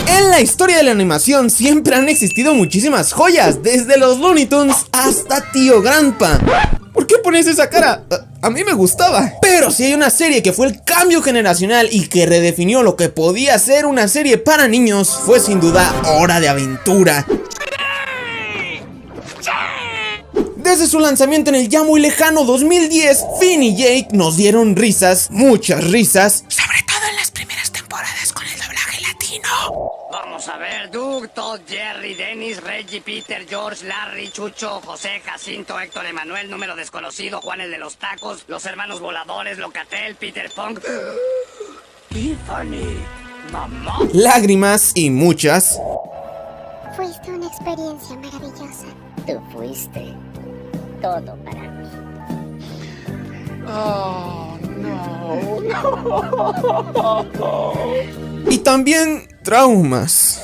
En la historia de la animación siempre han existido muchísimas joyas, desde los Looney Tunes hasta Tío Grampa. ¿Por qué pones esa cara? A mí me gustaba. Pero si hay una serie que fue el cambio generacional y que redefinió lo que podía ser una serie para niños, fue sin duda Hora de Aventura. Desde su lanzamiento en el ya muy lejano 2010, Finn y Jake nos dieron risas, muchas risas, sobre todo en las primeras temporadas con el doblaje latino. Vamos a ver, Doug, Todd, Jerry, Dennis, Reggie, Peter, George, Larry, Chucho, José, Jacinto, Héctor, Emanuel, número desconocido, Juan el de los tacos, los hermanos voladores, Locatel, Peter Punk, Tiffany, mamá, lágrimas y muchas. Fuiste una experiencia maravillosa. Tú fuiste todo para mí. Oh, no. Y también traumas.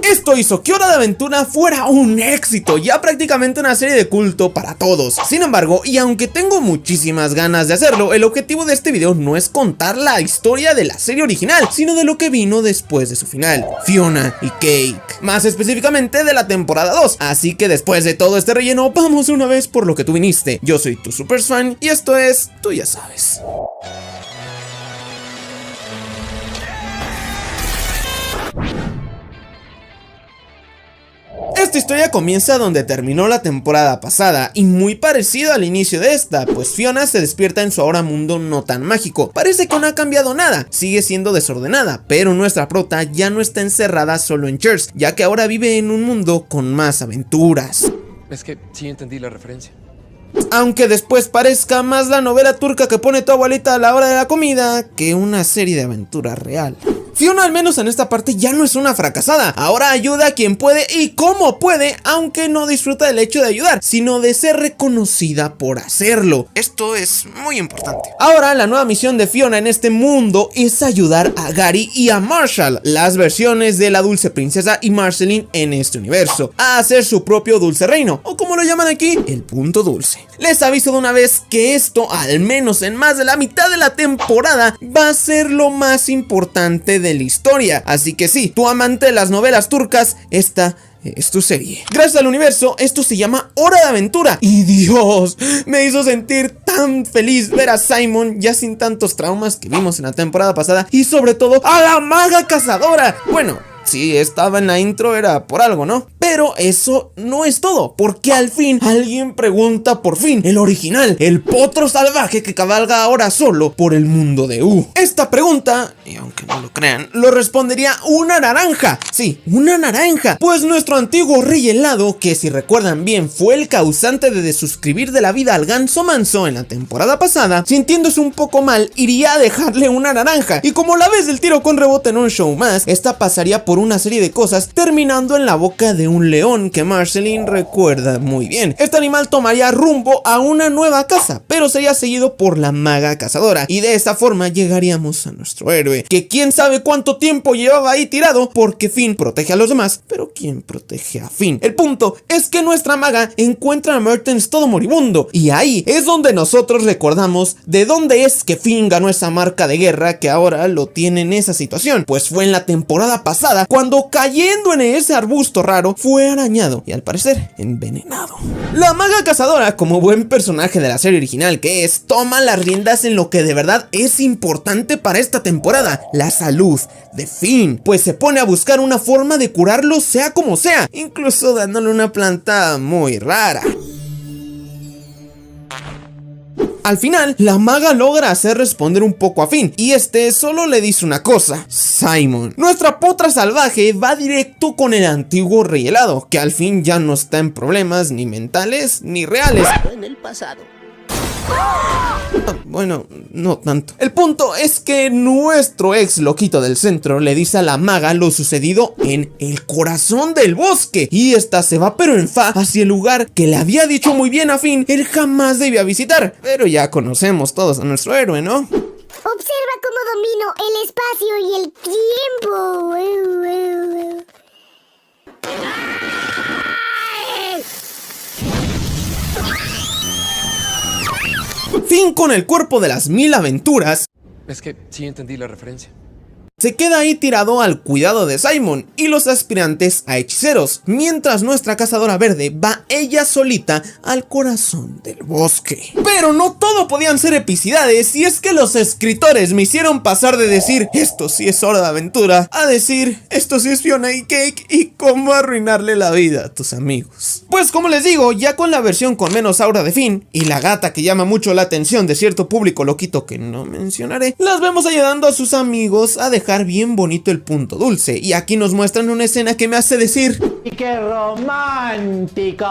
Esto hizo que Hora de Aventura fuera un éxito, ya prácticamente una serie de culto para todos. Sin embargo, y aunque tengo muchísimas ganas de hacerlo, el objetivo de este video no es contar la historia de la serie original, sino de lo que vino después de su final, Fiona y Cake, más específicamente de la temporada 2. Así que después de todo este relleno, vamos de una vez por lo que tú viniste. Yo soy tu super fan y esto es Tú Ya Sabes. Esta historia comienza donde terminó la temporada pasada y muy parecido al inicio de esta, pues Fiona se despierta en su ahora mundo no tan mágico. Parece que no ha cambiado nada, sigue siendo desordenada, pero nuestra prota ya no está encerrada solo en Cheers, ya que ahora vive en un mundo con más aventuras. Es que sí entendí la referencia. Aunque después parezca más la novela turca que pone tu abuelita a la hora de la comida que una serie de aventura real. Fiona, al menos en esta parte, ya no es una fracasada. Ahora ayuda a quien puede y como puede, aunque no disfruta del hecho de ayudar, sino de ser reconocida por hacerlo. Esto es muy importante. Ahora la nueva misión de Fiona en este mundo es ayudar a Gary y a Marshall, las versiones de la Dulce Princesa y Marceline en este universo, a hacer su propio dulce reino, o como lo llaman aquí, el punto dulce. Les aviso de una vez que esto, al menos en más de la mitad de la temporada, va a ser lo más importante de la historia. Así que sí, tu amante de las novelas turcas, esta es tu serie. Gracias al universo, esto se llama Hora de Aventura. Y Dios, me hizo sentir tan feliz ver a Simon ya sin tantos traumas que vimos en la temporada pasada. Y sobre todo, a la maga cazadora. Bueno, si estaba en la intro era por algo, ¿no? Pero eso no es todo, porque al fin alguien pregunta por fin el original, el potro salvaje que cabalga ahora solo por el mundo de U. Esta pregunta, y aunque no lo crean, lo respondería una naranja. Sí, una naranja, pues nuestro antiguo rey helado, que si recuerdan bien fue el causante de desuscribir de la vida al ganso manso en la temporada pasada, sintiéndose un poco mal, iría a dejarle una naranja. Y como la vez del tiro con rebote en un show más, esta pasaría por una serie de cosas, terminando en la boca de un león que Marceline recuerda muy bien. Este animal tomaría rumbo a una nueva casa, pero sería seguido por la maga cazadora, y de esta forma llegaríamos a nuestro héroe, que quién sabe cuánto tiempo llevaba ahí tirado, porque Finn protege a los demás, pero ¿quién protege a Finn? El punto es que nuestra maga encuentra a Mertens todo moribundo, y ahí es donde nosotros recordamos de dónde es que Finn ganó esa marca de guerra que ahora lo tiene en esa situación, pues fue en la temporada pasada cuando, cayendo en ese arbusto raro, fue arañado y al parecer envenenado. La maga cazadora, como buen personaje de la serie original que es, toma las riendas en lo que de verdad es importante para esta temporada, la salud de Finn, pues se pone a buscar una forma de curarlo sea como sea, incluso dándole una planta muy rara. Al final, la maga logra hacer responder un poco a Finn, y este solo le dice una cosa: Simon. Nuestra potra salvaje va directo con el antiguo rey helado, que al fin ya no está en problemas ni mentales ni reales. En el pasado. Bueno, no tanto. El punto es que nuestro ex loquito del centro le dice a la maga lo sucedido en el corazón del bosque, y esta se va pero en fa hacia el lugar que le había dicho muy bien a Finn él jamás debía visitar. Pero ya conocemos todos a nuestro héroe, ¿no? Observa cómo domino el espacio y el tiempo. fin con el cuerpo de las 1000 aventuras, Es que sí entendí la referencia. se queda ahí tirado al cuidado de Simon y los aspirantes a hechiceros, mientras nuestra cazadora verde va ella solita al corazón del bosque. Pero no todo podían ser epicidades, y es que los escritores me hicieron pasar de decir esto sí es Hora de Aventura a decir esto sí es Fiona y Cake y cómo arruinarle la vida a tus amigos. Pues como les digo, ya con la versión con menos aura de Finn y la gata que llama mucho la atención de cierto público loquito que no mencionaré, las vemos ayudando a sus amigos a dejar bien bonito el punto dulce, y aquí nos muestran una escena que me hace decir ¡Y qué romántica!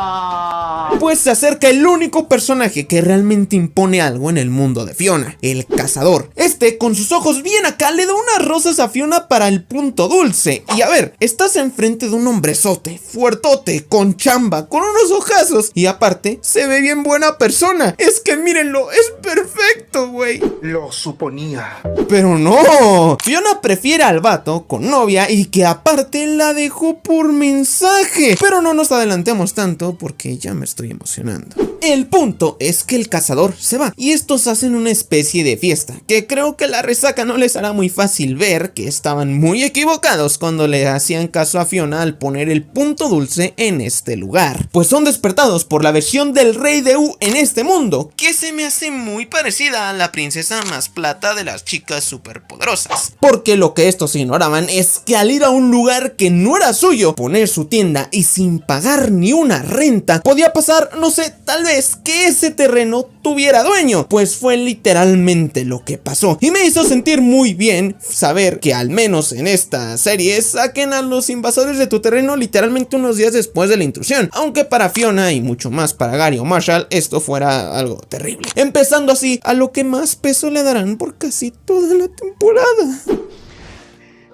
pues se acerca el único personaje que realmente impone algo en el mundo de Fiona, el cazador. Este, con sus ojos bien acá, le da unas rosas a Fiona para el punto dulce. Y a ver, estás enfrente de un hombrezote, fuertote, con chamba, con unos ojazos, y aparte, se ve bien buena persona. Es que mírenlo, es perfecto, güey. Lo suponía. Pero no, Fiona prefiere al vato con novia y que aparte la dejó por mensaje. Pero no nos adelantemos tanto porque ya me estoy emocionando. El punto es que el cazador se va y estos hacen una especie de fiesta, que creo que la resaca no les hará muy fácil ver que estaban muy equivocados cuando le hacían caso a Fiona al poner el punto dulce en este lugar, pues son despertados por la versión del rey de U en este mundo, que se me hace muy parecida a la princesa más plata de las chicas superpoderosas, porque lo que estos ignoraban es que al ir a un lugar que no era suyo, poner su tienda y sin pagar ni una renta, podía pasar, no sé, tal vez que ese terreno tuviera dueño, pues fue literalmente lo que pasó, y me hizo sentir muy bien saber que al menos en esta serie saquen a los invasores de tu terreno literalmente unos días después de la intrusión, aunque para Fiona y mucho más para Gary o Marshall esto fuera algo terrible, empezando así a lo que más peso le darán por casi toda la temporada.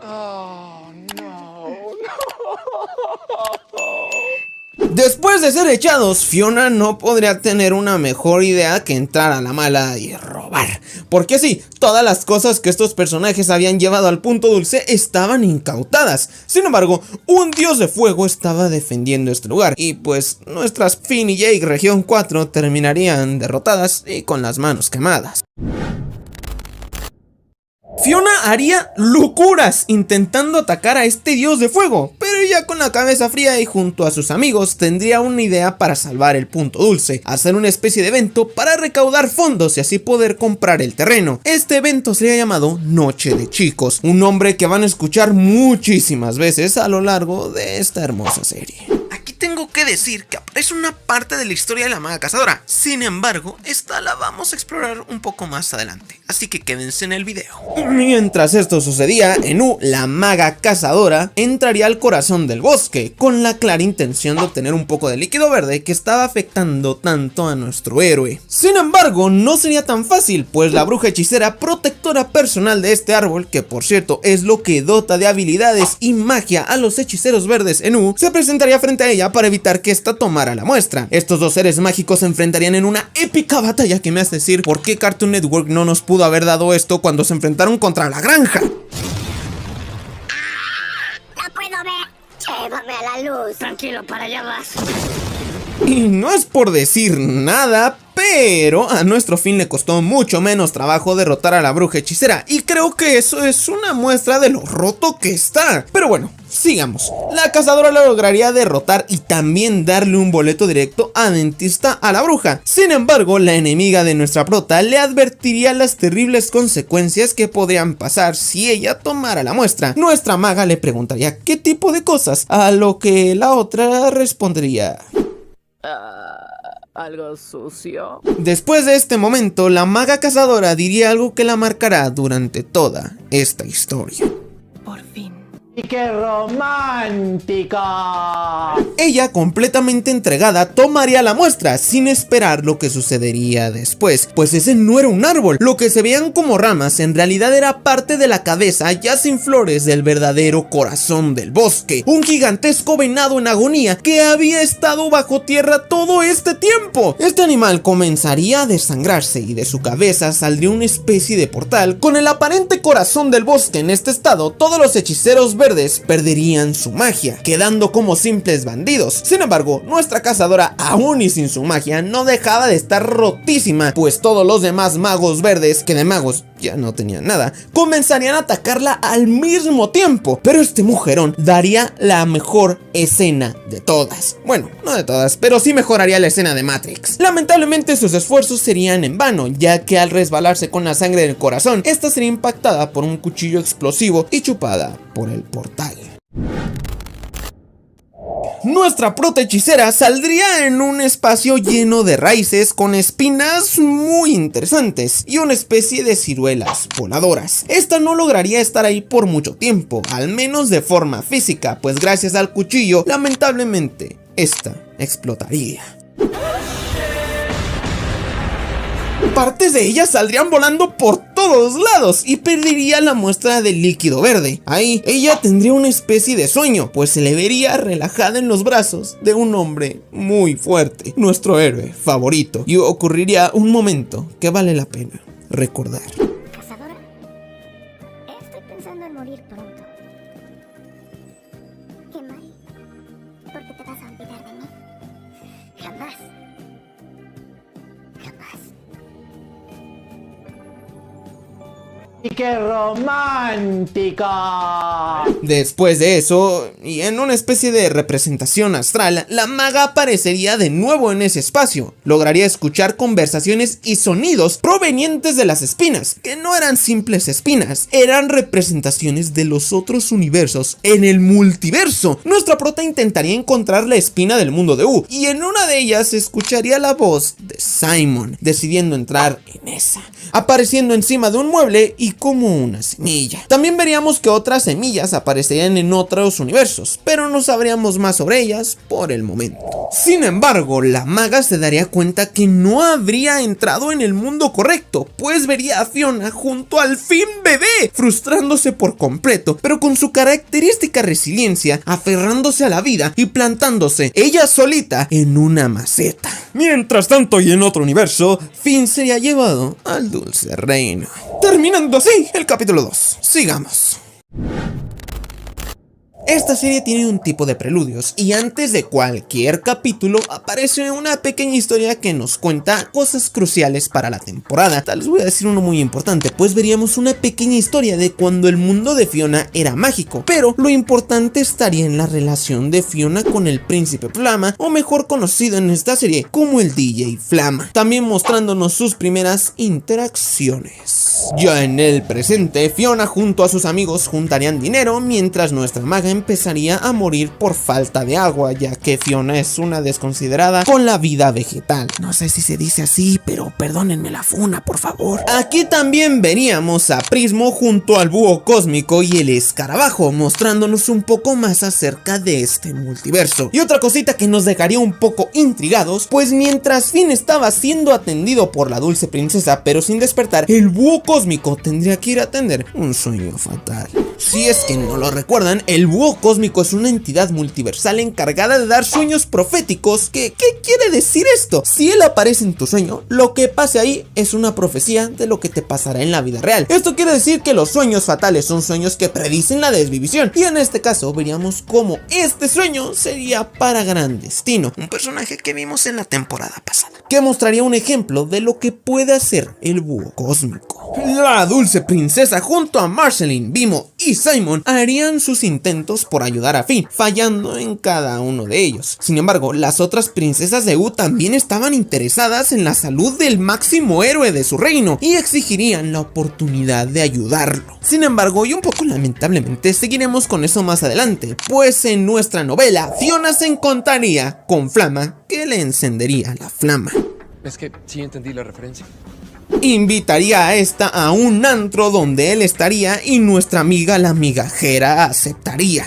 Oh, no. Después de ser echados, Fiona no podría tener una mejor idea que entrar a la mala y robar, porque sí, todas las cosas que estos personajes habían llevado al punto dulce estaban incautadas. Sin embargo, un dios de fuego estaba defendiendo este lugar, y pues nuestras Finn y Jake Región 4 terminarían derrotadas y con las manos quemadas. Fiona haría locuras intentando atacar a este dios de fuego, pero ya con la cabeza fría y junto a sus amigos tendría una idea para salvar el punto dulce: hacer una especie de evento para recaudar fondos y así poder comprar el terreno. Este evento sería llamado Noche de Chicos, un nombre que van a escuchar muchísimas veces a lo largo de esta hermosa serie. Aquí tengo que decir que aparece una parte de la historia de la maga cazadora, sin embargo, esta la vamos a explorar un poco más adelante, así que quédense en el video. Mientras esto sucedía, Enu, la maga cazadora, entraría al corazón del bosque, con la clara intención de obtener un poco de líquido verde que estaba afectando tanto a nuestro héroe. Sin embargo, no sería tan fácil, pues la bruja hechicera protectora personal de este árbol, que por cierto es lo que dota de habilidades y magia a los hechiceros verdes Enu, se presentaría frente a ella para evitar que esta tomara la muestra. Estos dos seres mágicos se enfrentarían en una épica batalla que me hace decir por qué Cartoon Network no nos pudo haber dado esto cuando se enfrentaron contra la granja. ¡No puedo ver! ¡Llévame a la luz! Tranquilo, para allá vas. Y no es por decir nada, pero a nuestro Finn le costó mucho menos trabajo derrotar a la bruja hechicera, y creo que eso es una muestra de lo roto que está. Pero bueno, sigamos. La cazadora la lograría derrotar y también darle un boleto directo a dentista a la bruja. Sin embargo, la enemiga de nuestra prota le advertiría las terribles consecuencias que podrían pasar si ella tomara la muestra. Nuestra maga le preguntaría qué tipo de cosas, a lo que la otra respondería: ¿Algo sucio? Después de este momento, la maga cazadora diría algo que la marcará durante toda esta historia. Por fin. ¡Y qué romántica! Ella, completamente entregada, tomaría la muestra sin esperar lo que sucedería después, pues ese no era un árbol. Lo que se veían como ramas en realidad era parte de la cabeza ya sin flores del verdadero corazón del bosque, un gigantesco venado en agonía que había estado bajo tierra todo este tiempo. Este animal comenzaría a desangrarse y de su cabeza saldría una especie de portal con el aparente corazón del bosque en este estado. Todos los hechiceros verdes verdes perderían su magia, quedando como simples bandidos. Sin embargo, nuestra cazadora, aún y sin su magia, no dejaba de estar rotísima, pues todos los demás magos verdes, que de magos ya no tenían nada, comenzarían a atacarla al mismo tiempo. Pero este mujerón daría la mejor escena de todas. Bueno, no de todas, pero sí mejoraría la escena de Matrix. Lamentablemente sus esfuerzos serían en vano, ya que al resbalarse con la sangre del corazón, esta sería impactada por un cuchillo explosivo y chupada por el portal. Nuestra protahechicera saldría en un espacio lleno de raíces con espinas muy interesantes y una especie de ciruelas voladoras. Esta no lograría estar ahí por mucho tiempo, al menos de forma física, pues gracias al cuchillo, lamentablemente, esta explotaría. Partes de ella saldrían volando por todos lados y perdería la muestra del líquido verde. Ahí, ella tendría una especie de sueño, pues se le vería relajada en los brazos de un hombre muy fuerte, nuestro héroe favorito, y ocurriría un momento que vale la pena recordar. Cazadora, estoy pensando en morir pronto. Qué mal, porque te vas a olvidar de mí. Jamás. Jamás. ¡Y qué romántico! Después de eso, y en una especie de representación astral, la maga aparecería de nuevo en ese espacio. Lograría escuchar conversaciones y sonidos provenientes de las espinas, que no eran simples espinas, eran representaciones de los otros universos en el multiverso. Nuestra prota intentaría encontrar la espina del mundo de U, y en una de ellas escucharía la voz de Simon, decidiendo entrar en esa, apareciendo encima de un mueble y como una semilla. También veríamos que otras semillas aparecerían en otros universos, pero no sabríamos más sobre ellas por el momento. Sin embargo, la maga se daría cuenta que no habría entrado en el mundo correcto, pues vería a Fiona junto al Fin bebé, frustrándose por completo, pero con su característica resiliencia, aferrándose a la vida y plantándose ella solita en una maceta. Mientras tanto, y en otro universo, Finn sería llevado al dulce reino. Terminando así el capítulo 2. Sigamos. Esta serie tiene un tipo de preludios y antes de cualquier capítulo aparece una pequeña historia que nos cuenta cosas cruciales para la temporada. Tal vez voy a decir uno muy importante, pues veríamos una pequeña historia de cuando el mundo de Fiona era mágico, pero lo importante estaría en la relación de Fiona con el príncipe Flama, o mejor conocido en esta serie como el DJ Flama, también mostrándonos sus primeras interacciones. Ya en el presente, Fiona junto a sus amigos juntarían dinero mientras nuestra maga empezaría a morir por falta de agua, ya que Fiona es una desconsiderada con la vida vegetal. No sé si se dice así, pero perdónenme la funa, por favor. Aquí también veríamos a Prismo junto al búho cósmico y el escarabajo, mostrándonos un poco más acerca de este multiverso. Y otra cosita que nos dejaría un poco intrigados, pues mientras Finn estaba siendo atendido por la dulce princesa, pero sin despertar, el búho cósmico tendría que ir a atender un sueño fatal. Si es que no lo recuerdan, el búho cósmico es una entidad multiversal encargada de dar sueños proféticos. ¿Qué quiere decir esto? Si él aparece en tu sueño, lo que pase ahí es una profecía de lo que te pasará en la vida real. Esto quiere decir que los sueños fatales son sueños que predicen la desvivisión, y en este caso veríamos cómo este sueño sería para Gran Destino, un personaje que vimos en la temporada pasada, que mostraría un ejemplo de lo que puede hacer el búho cósmico. La dulce princesa junto a Marceline, Vimo y Simon harían sus intentos por ayudar a Finn, fallando en cada uno de ellos. Sin embargo, las otras princesas de U también estaban interesadas en la salud del máximo héroe de su reino y exigirían la oportunidad de ayudarlo. Sin embargo, y un poco lamentablemente, seguiremos con eso más adelante, pues en nuestra novela, Fiona se encontraría con Flama, que le encendería la flama. Es que sí entendí la referencia. Invitaría a esta a un antro donde él estaría y nuestra amiga la migajera aceptaría.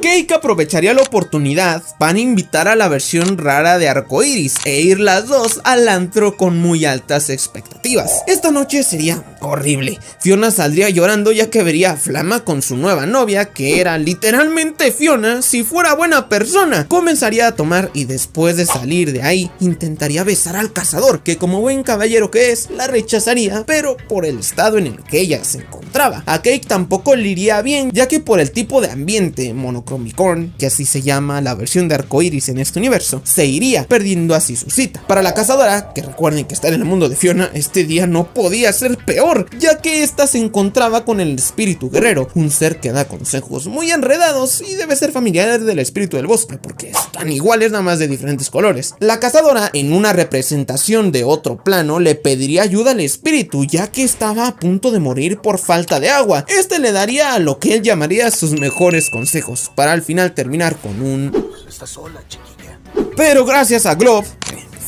Cake aprovecharía la oportunidad para invitar a la versión rara de Arcoiris e ir las dos al antro con muy altas expectativas. Esta noche sería horrible. Fiona saldría llorando ya que vería a Flama con su nueva novia, que era literalmente Fiona si fuera buena persona. Comenzaría a tomar y después de salir de ahí intentaría besar al cazador, que como buen caballero que es, la rechazaría, pero por el estado en el que ella se encontraba. A Cake tampoco le iría bien, ya que por el tipo de ambiente monocromicorn, que así se llama la versión de Arcoiris en este universo, se iría, perdiendo así su cita. Para la cazadora, que recuerden que estar en el mundo de Fiona, este día no podía ser peor, ya que ésta se encontraba con el espíritu guerrero, un ser que da consejos muy enredados y debe ser familiar del espíritu del bosque, porque están iguales nada más de diferentes colores. La cazadora, en una representación de otro plano, le pediría ayuda al espíritu, ya que estaba a punto de morir por falta de agua. Este le daría a lo que él llamaría sus mejores consejos, para al final terminar con un... Estás sola, chiquilla. Pero gracias a Globe,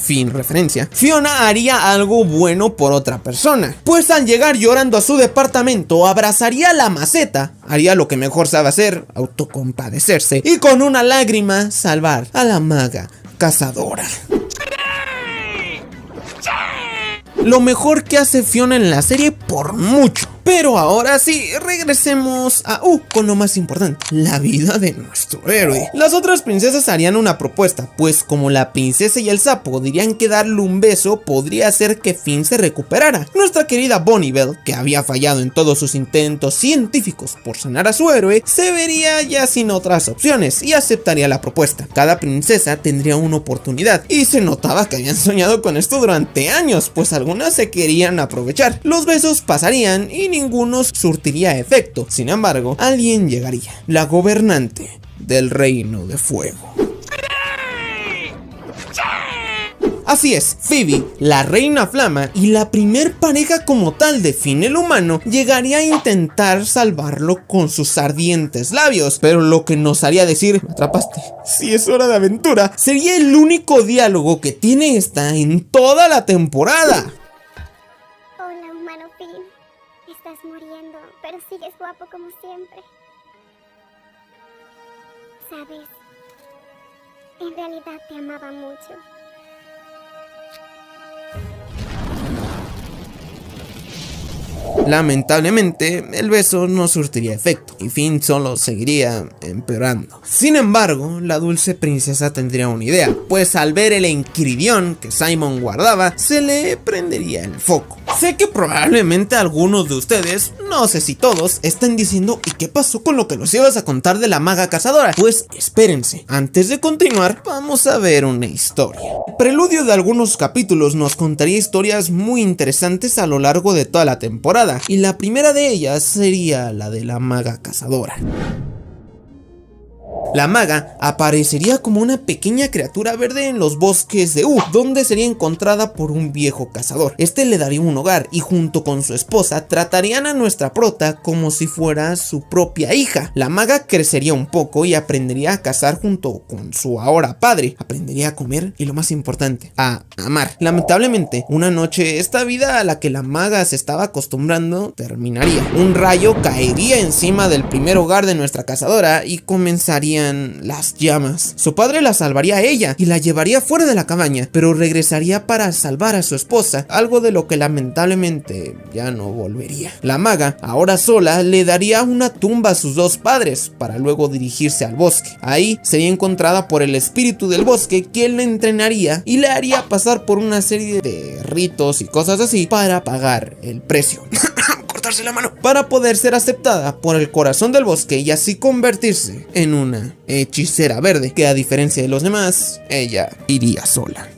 fin referencia, Fiona haría algo bueno por otra persona, pues al llegar llorando a su departamento abrazaría la maceta, haría lo que mejor sabe hacer, autocompadecerse, y con una lágrima salvar a la maga cazadora. Lo mejor que hace Fiona en la serie por mucho. Pero ahora sí, regresemos a con lo más importante, la vida de nuestro héroe. Las otras princesas harían una propuesta, pues como la princesa y el sapo dirían que darle un beso podría hacer que Finn se recuperara. Nuestra querida Bonibel, que había fallado en todos sus intentos científicos por sanar a su héroe, se vería ya sin otras opciones y aceptaría la propuesta. Cada princesa tendría una oportunidad y se notaba que habían soñado con esto durante años, pues algunas se querían aprovechar. Los besos pasarían y ninguno surtiría efecto. Sin embargo, alguien llegaría, la gobernante del Reino de Fuego. Así es, Phoebe, la reina Flama y la primer pareja como tal de Finn el humano, llegaría a intentar salvarlo con sus ardientes labios, pero lo que nos haría decir, me atrapaste, si es hora de aventura, sería el único diálogo que tiene esta en toda la temporada. Hola, humano Finn. Estás muriendo, pero sigues guapo como siempre. ¿Sabes? En realidad te amaba mucho. Lamentablemente, el beso no surtiría efecto y Finn solo seguiría empeorando. Sin embargo, la dulce princesa tendría una idea, pues al ver el encridión que Simon guardaba, se le prendería el foco. Sé que probablemente algunos de ustedes, no sé si todos, están diciendo ¿y qué pasó con lo que nos ibas a contar de la maga cazadora? Pues espérense, antes de continuar, vamos a ver una historia. El preludio de algunos capítulos nos contaría historias muy interesantes a lo largo de toda la temporada, y la primera de ellas sería la de la maga cazadora. La maga aparecería como una pequeña criatura verde en los bosques de donde sería encontrada por un viejo cazador. Este le daría un hogar y junto con su esposa tratarían a nuestra prota como si fuera su propia hija. La maga crecería un poco y aprendería a cazar junto con su ahora padre. Aprendería a comer y lo más importante, a amar. Lamentablemente, una noche esta vida a la que la maga se estaba acostumbrando terminaría. Un rayo caería encima del primer hogar de nuestra cazadora y comenzaría las llamas. Su padre la salvaría a ella y la llevaría fuera de la cabaña, pero regresaría para salvar a su esposa, algo de lo que lamentablemente ya no volvería. La maga, ahora sola, le daría una tumba a sus dos padres para luego dirigirse al bosque. Ahí sería encontrada por el espíritu del bosque, quien la entrenaría y le haría pasar por una serie de ritos y cosas así para pagar el precio. La mano para poder ser aceptada por el corazón del bosque y así convertirse en una hechicera verde, que a diferencia de los demás, ella iría sola.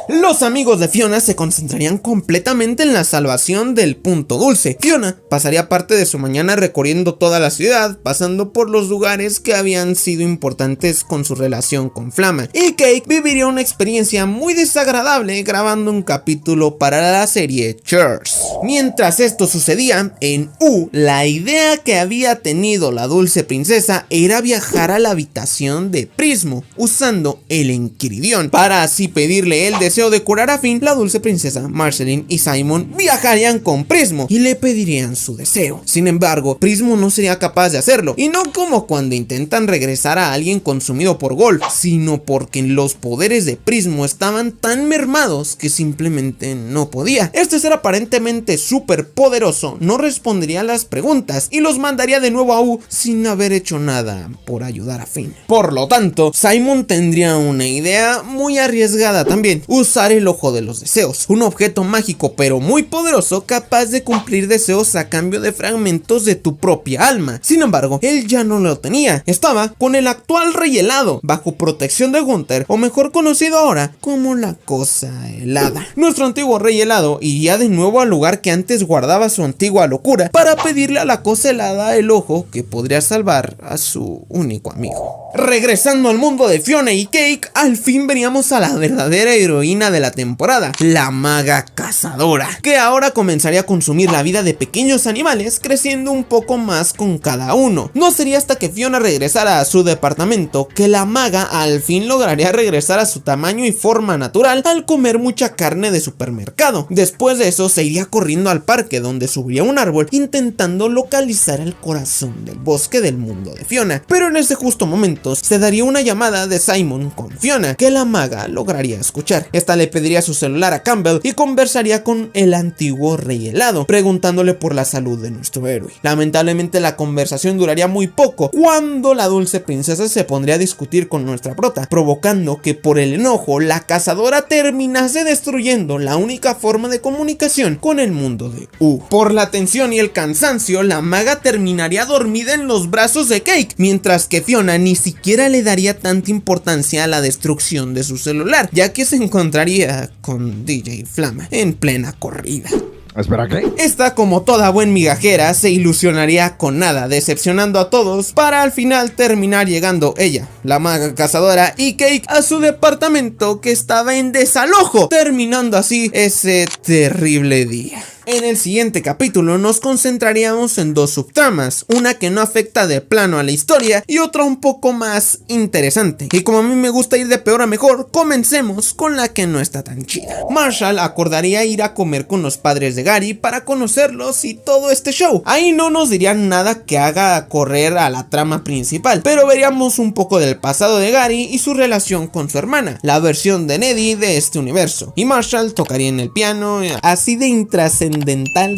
Los amigos de Fiona se concentrarían completamente en la salvación del punto dulce. Fiona pasaría parte de su mañana recorriendo toda la ciudad, pasando por los lugares que habían sido importantes con su relación con Flama, y Cake viviría una experiencia muy desagradable grabando un capítulo para la serie Cheers. Mientras esto sucedía, en la idea que había tenido la dulce princesa era viajar a la habitación de Prismo usando el encridión para así pedirle el deseo deseo de curar a Finn, la dulce princesa, Marceline y Simon viajarían con Prismo y le pedirían su deseo. Sin embargo, Prismo no sería capaz de hacerlo, y no como cuando intentan regresar a alguien consumido por Golf, sino porque los poderes de Prismo estaban tan mermados que simplemente no podía. Este ser aparentemente súper poderoso no respondería a las preguntas y los mandaría de nuevo a U sin haber hecho nada por ayudar a Finn. Por lo tanto, Simon tendría una idea muy arriesgada también: usar el ojo de los deseos, un objeto mágico pero muy poderoso capaz de cumplir deseos a cambio de fragmentos de tu propia alma. Sin embargo, él ya no lo tenía, estaba con el actual Rey Helado, bajo protección de Gunther, o mejor conocido ahora como la Cosa Helada. Nuestro antiguo Rey Helado iría de nuevo al lugar que antes guardaba su antigua locura para pedirle a la Cosa Helada el ojo que podría salvar a su único amigo. Regresando al mundo de Fiona y Cake, al fin veríamos a la verdadera heroína de la temporada, la maga cazadora, que ahora comenzaría a consumir la vida de pequeños animales, creciendo un poco más con cada uno. No sería hasta que Fiona regresara a su departamento que la maga al fin lograría regresar a su tamaño y forma natural al comer mucha carne de supermercado. Después de eso se iría corriendo al parque, donde subiría un árbol intentando localizar el corazón del bosque del mundo de Fiona. Pero en ese justo momento se daría una llamada de Simon con Fiona, que la maga lograría escuchar. Esta le pediría su celular a Campbell y conversaría con el antiguo Rey Helado, preguntándole por la salud de nuestro héroe. Lamentablemente la conversación duraría muy poco, cuando la dulce princesa se pondría a discutir con nuestra prota, provocando que por el enojo la cazadora terminase destruyendo la única forma de comunicación con el mundo de U. Por la tensión y el cansancio, la maga terminaría dormida en los brazos de Cake, mientras que Fiona ni siquiera le daría tanta importancia a la destrucción de su celular, ya que se encontraría con DJ Flama en plena corrida. ¿Espera qué? Esta, como toda buen migajera, se ilusionaría con nada, decepcionando a todos, para al final terminar llegando ella, la maga cazadora, y Cake a su departamento, que estaba en desalojo, terminando así ese terrible día. En el siguiente capítulo nos concentraríamos en dos subtramas, una que no afecta de plano a la historia y otra un poco más interesante. Y como a mí me gusta ir de peor a mejor, comencemos con la que no está tan chida. Marshall acordaría ir a comer con los padres de Gary para conocerlos y todo este show. Ahí no nos dirían nada que haga correr a la trama principal, pero veríamos un poco del pasado de Gary y su relación con su hermana, la versión de Neddy de este universo. Y Marshall tocaría en el piano, así de intrascendente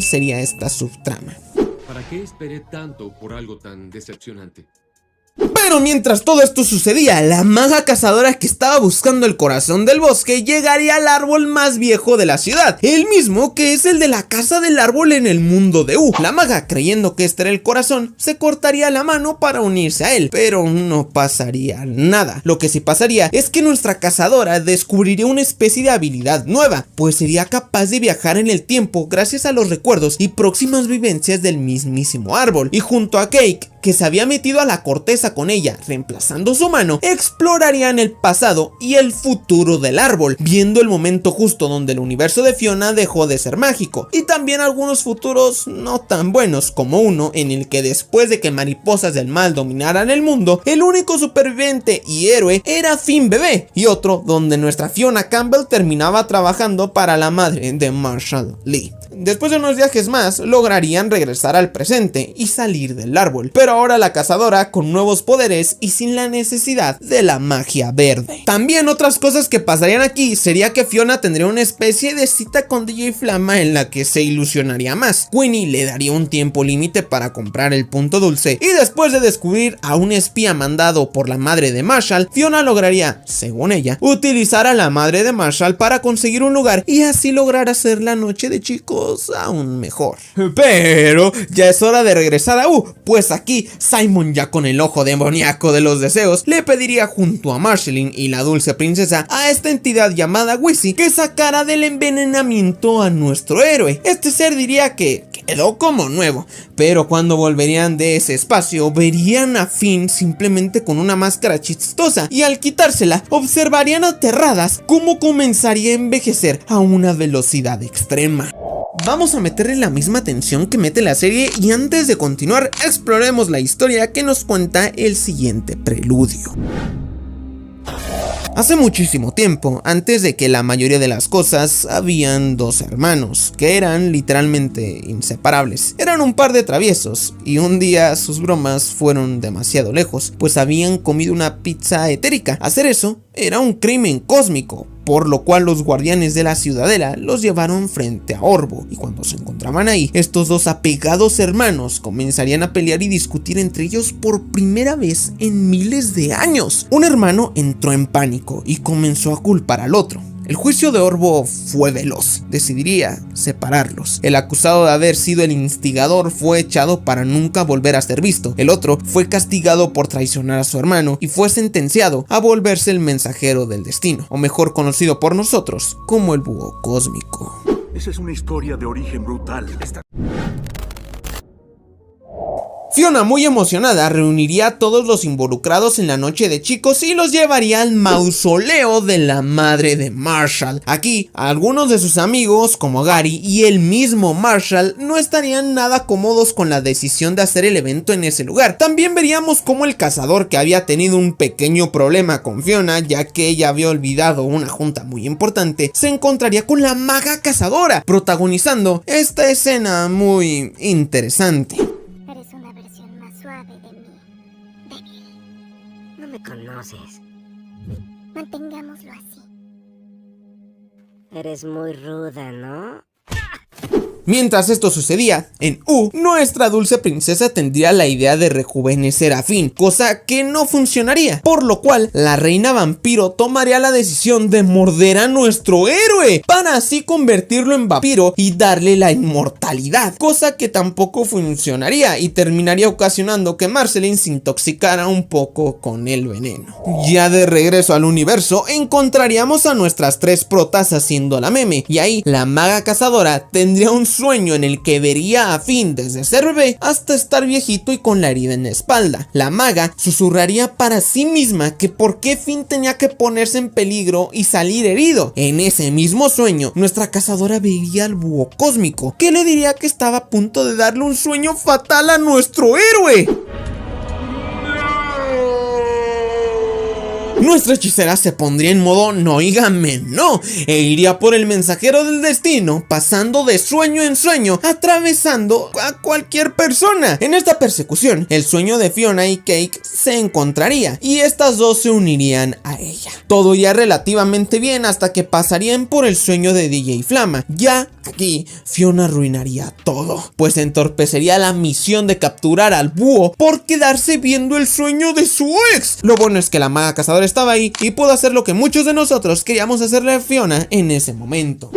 sería esta subtrama. ¿Para qué esperé tanto por algo tan decepcionante? Pero mientras todo esto sucedía, la maga cazadora que estaba buscando el corazón del bosque llegaría al árbol más viejo de la ciudad, el mismo que es el de la casa del árbol en el mundo de U. La maga, creyendo que este era el corazón, se cortaría la mano para unirse a él, pero no pasaría nada. Lo que sí pasaría es que nuestra cazadora descubriría una especie de habilidad nueva, pues sería capaz de viajar en el tiempo gracias a los recuerdos y próximas vivencias del mismísimo árbol, y junto a Cake, que se había metido a la corteza con ella, reemplazando su mano, explorarían el pasado y el futuro del árbol, viendo el momento justo donde el universo de Fiona dejó de ser mágico, y también algunos futuros no tan buenos, como uno en el que después de que mariposas del mal dominaran el mundo, el único superviviente y héroe era Finn bebé, y otro donde nuestra Fiona Campbell terminaba trabajando para la madre de Marshall Lee. Después de unos viajes más, lograrían regresar al presente y salir del árbol, pero ahora la cazadora con nuevos poderes y sin la necesidad de la magia verde. También otras cosas que pasarían aquí sería que Fiona tendría una especie de cita con DJ Flama en la que se ilusionaría más. Queenie le daría un tiempo límite para comprar el punto dulce, y después de descubrir a un espía mandado por la madre de Marshall, Fiona lograría, según ella, utilizar a la madre de Marshall para conseguir un lugar y así lograr hacer la noche de chicos aún mejor. Pero ya es hora de regresar a U, pues aquí Simon, ya con el ojo demoníaco de los deseos, le pediría junto a Marceline y la dulce princesa a esta entidad llamada Wizzy que sacara del envenenamiento a nuestro héroe. Este ser diría que quedó como nuevo, pero cuando volverían de ese espacio verían a Finn simplemente con una máscara chistosa, y al quitársela observarían aterradas cómo comenzaría a envejecer a una velocidad extrema. Vamos a meterle la misma tensión que mete la serie, y antes de continuar exploremos la historia que nos cuenta el siguiente preludio. Hace muchísimo tiempo, antes de que la mayoría de las cosas, habían dos hermanos, que eran literalmente inseparables. Eran un par de traviesos, y un día sus bromas fueron demasiado lejos, pues habían comido una pizza etérica. Hacer eso era un crimen cósmico, por lo cual los guardianes de la ciudadela los llevaron frente a Orbo, y cuando se encontraban ahí, estos dos apegados hermanos comenzarían a pelear y discutir entre ellos por primera vez en miles de años. Un hermano entró en pánico y comenzó a culpar al otro. El juicio de Orbo fue veloz, decidiría separarlos. El acusado de haber sido el instigador fue echado para nunca volver a ser visto. El otro fue castigado por traicionar a su hermano y fue sentenciado a volverse el mensajero del destino, o mejor conocido por nosotros como el búho cósmico. Esa es una historia de origen brutal. Fiona, muy emocionada, reuniría a todos los involucrados en la noche de chicos y los llevaría al mausoleo de la madre de Marshall. Aquí, algunos de sus amigos, como Gary y el mismo Marshall, no estarían nada cómodos con la decisión de hacer el evento en ese lugar. También veríamos cómo el cazador, que había tenido un pequeño problema con Fiona, ya que ella había olvidado una junta muy importante, se encontraría con la maga cazadora, protagonizando esta escena muy interesante. Me conoces. Mantengámoslo así. Eres muy ruda, ¿no? Mientras esto sucedía, en U, nuestra dulce princesa tendría la idea de rejuvenecer a Finn, cosa que no funcionaría, por lo cual la reina vampiro tomaría la decisión de morder a nuestro héroe, para así convertirlo en vampiro y darle la inmortalidad, cosa que tampoco funcionaría y terminaría ocasionando que Marceline se intoxicara un poco con el veneno. Ya de regreso al universo, encontraríamos a nuestras tres protas haciendo la meme, y ahí la maga cazadora tendría un sueño en el que vería a Finn desde ser bebé hasta estar viejito y con la herida en la espalda. La maga susurraría para sí misma que por qué Finn tenía que ponerse en peligro y salir herido. En ese mismo sueño, nuestra cazadora vería al búho cósmico, que le diría que estaba a punto de darle un sueño fatal a nuestro héroe. Nuestra hechicera se pondría en modo no oígame no, e iría por el mensajero del destino, pasando de sueño en sueño, atravesando a cualquier persona. En esta persecución, el sueño de Fiona y Cake se encontraría, y estas dos se unirían a ella. Todo iría relativamente bien hasta que pasarían por el sueño de DJ Flama. Ya aquí, Fiona arruinaría todo, pues entorpecería la misión de capturar al búho por quedarse viendo el sueño de su ex. Lo bueno es que la maga cazadora estaba ahí y pudo hacer lo que muchos de nosotros queríamos hacerle a Fiona en ese momento.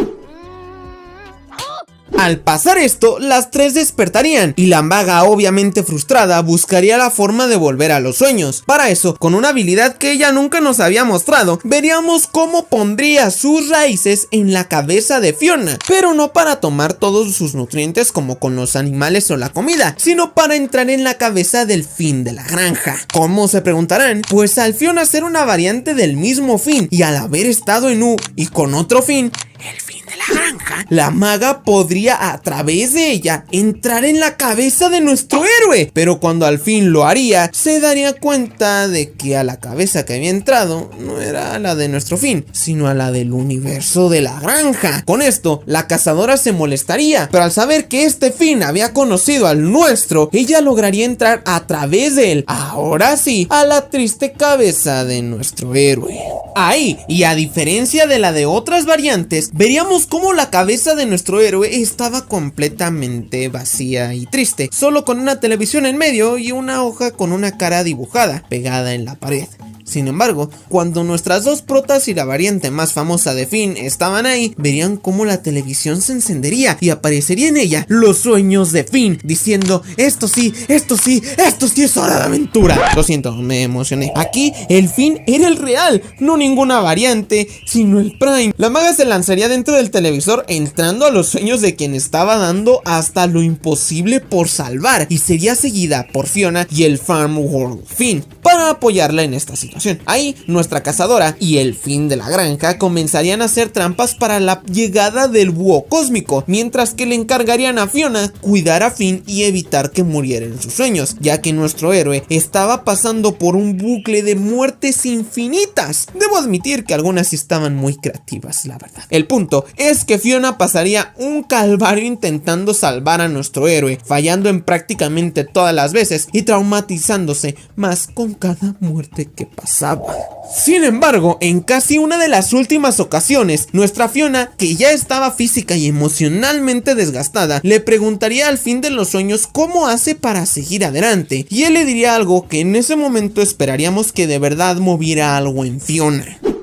Al pasar esto, las tres despertarían y la maga, obviamente frustrada, buscaría la forma de volver a los sueños. Para eso, con una habilidad que ella nunca nos había mostrado, veríamos cómo pondría sus raíces en la cabeza de Fiona, pero no para tomar todos sus nutrientes como con los animales o la comida, sino para entrar en la cabeza del Finn de la granja. ¿Cómo, se preguntarán? Pues al Fiona ser una variante del mismo Finn y al haber estado en U y con otro Finn, el Finn de la granja, la maga podría a través de ella entrar en la cabeza de nuestro héroe, pero cuando al fin lo haría, se daría cuenta de que a la cabeza que había entrado no era la de nuestro Finn, sino a la del universo de la granja. Con esto, la cazadora se molestaría, pero al saber que este Finn había conocido al nuestro, ella lograría entrar a través de él, ahora sí, a la triste cabeza de nuestro héroe. Ahí, y a diferencia de la de otras variantes, veríamos cómo la cabeza de nuestro héroe estaba completamente vacía y triste, solo con una televisión en medio y una hoja con una cara dibujada, pegada en la pared. Sin embargo, cuando nuestras dos protas y la variante más famosa de Finn estaban ahí, verían cómo la televisión se encendería y aparecería en ella los sueños de Finn, diciendo: esto sí es hora de aventura. Lo siento, me emocioné. Aquí, el Finn era el real, no ninguna variante, sino el Prime. La maga se lanzaría dentro del televisor, entrando a los sueños de quien estaba dando hasta lo imposible por salvar, y sería seguida por Fiona y el Farm World Finn para apoyarla en esta situación. situación. Ahí, nuestra cazadora y el fin de la granja comenzarían a hacer trampas para la llegada del búho cósmico, mientras que le encargarían a Fiona cuidar a Finn y evitar que muriera en sus sueños, ya que nuestro héroe estaba pasando por un bucle de muertes infinitas. Debo admitir que algunas sí estaban muy creativas, la verdad. El punto es que Fiona pasaría un calvario intentando salvar a nuestro héroe, fallando en prácticamente todas las veces y traumatizándose más con cada muerte que pasaba. Sin embargo, en casi una de las últimas ocasiones, nuestra Fiona, que ya estaba física y emocionalmente desgastada, le preguntaría al fin de los sueños cómo hace para seguir adelante, y él le diría algo que en ese momento esperaríamos que de verdad moviera algo en Fiona. ¿Cómo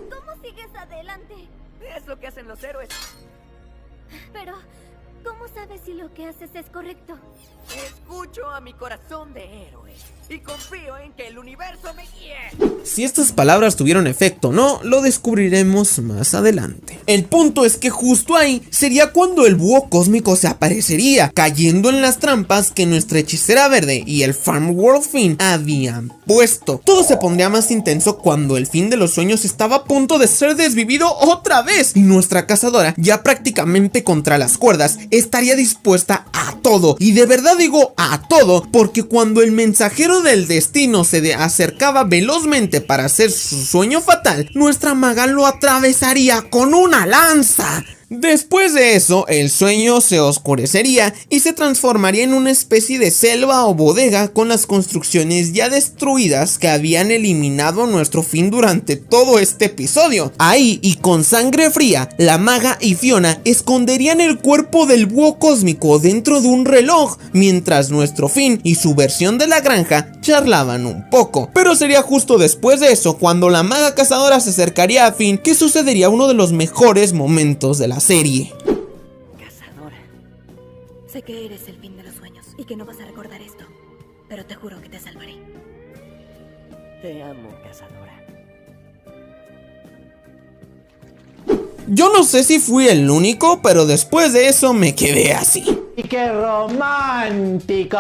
sigues adelante? Es lo que hacen los héroes. Pero, ¿cómo sabes si lo que haces es correcto? Escucho a mi corazón de héroe y confío en que el universo me guíe. Si estas palabras tuvieron efecto o no, lo descubriremos más adelante. El punto es que justo ahí sería cuando el búho cósmico se aparecería, cayendo en las trampas que nuestra hechicera verde y el Farm World Finn habían puesto. Todo se pondría más intenso cuando el fin de los sueños estaba a punto de ser desvivido otra vez, y nuestra cazadora, ya prácticamente contra las cuerdas, estaría dispuesta a todo, y de verdad digo a todo, porque cuando el mensajero del destino se acercaba velozmente para hacer su sueño fatal, nuestra maga lo atravesaría con una lanza. Después de eso, el sueño se oscurecería y se transformaría en una especie de selva o bodega con las construcciones ya destruidas que habían eliminado a nuestro Finn durante todo este episodio. Ahí, y con sangre fría, la maga y Fiona esconderían el cuerpo del búho cósmico dentro de un reloj, mientras nuestro Finn y su versión de la granja charlaban un poco. Pero sería justo después de eso cuando la maga cazadora se acercaría a Finn que sucedería uno de los mejores momentos de la serie. Cazadora, sé que eres el fin de los sueños y que no vas a recordar esto, pero te juro que te salvaré. Te amo, cazadora. Yo no sé si fui el único, pero después de eso me quedé así. ¡Y qué romántico!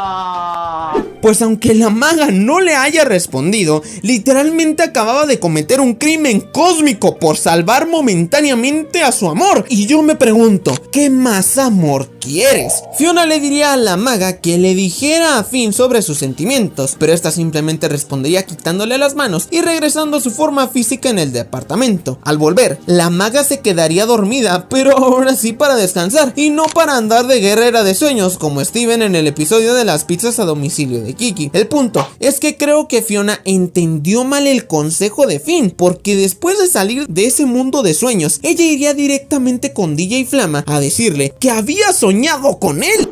Pues aunque la maga no le haya respondido, literalmente acababa de cometer un crimen cósmico por salvar momentáneamente a su amor. Y yo me pregunto, ¿qué más amor quieres? Fiona le diría a la maga que le dijera a Finn sobre sus sentimientos, pero esta simplemente respondería quitándole las manos y regresando a su forma física en el departamento. Al volver, la maga se quedaría dormida, pero ahora sí para descansar y no para andar de guerrera de sueños como Steven en el episodio de las pizzas a domicilio de Kiki. El punto es que creo que Fiona entendió mal el consejo de Finn, porque después de salir de ese mundo de sueños, ella iría directamente con DJ Flama a decirle que había soñado con él.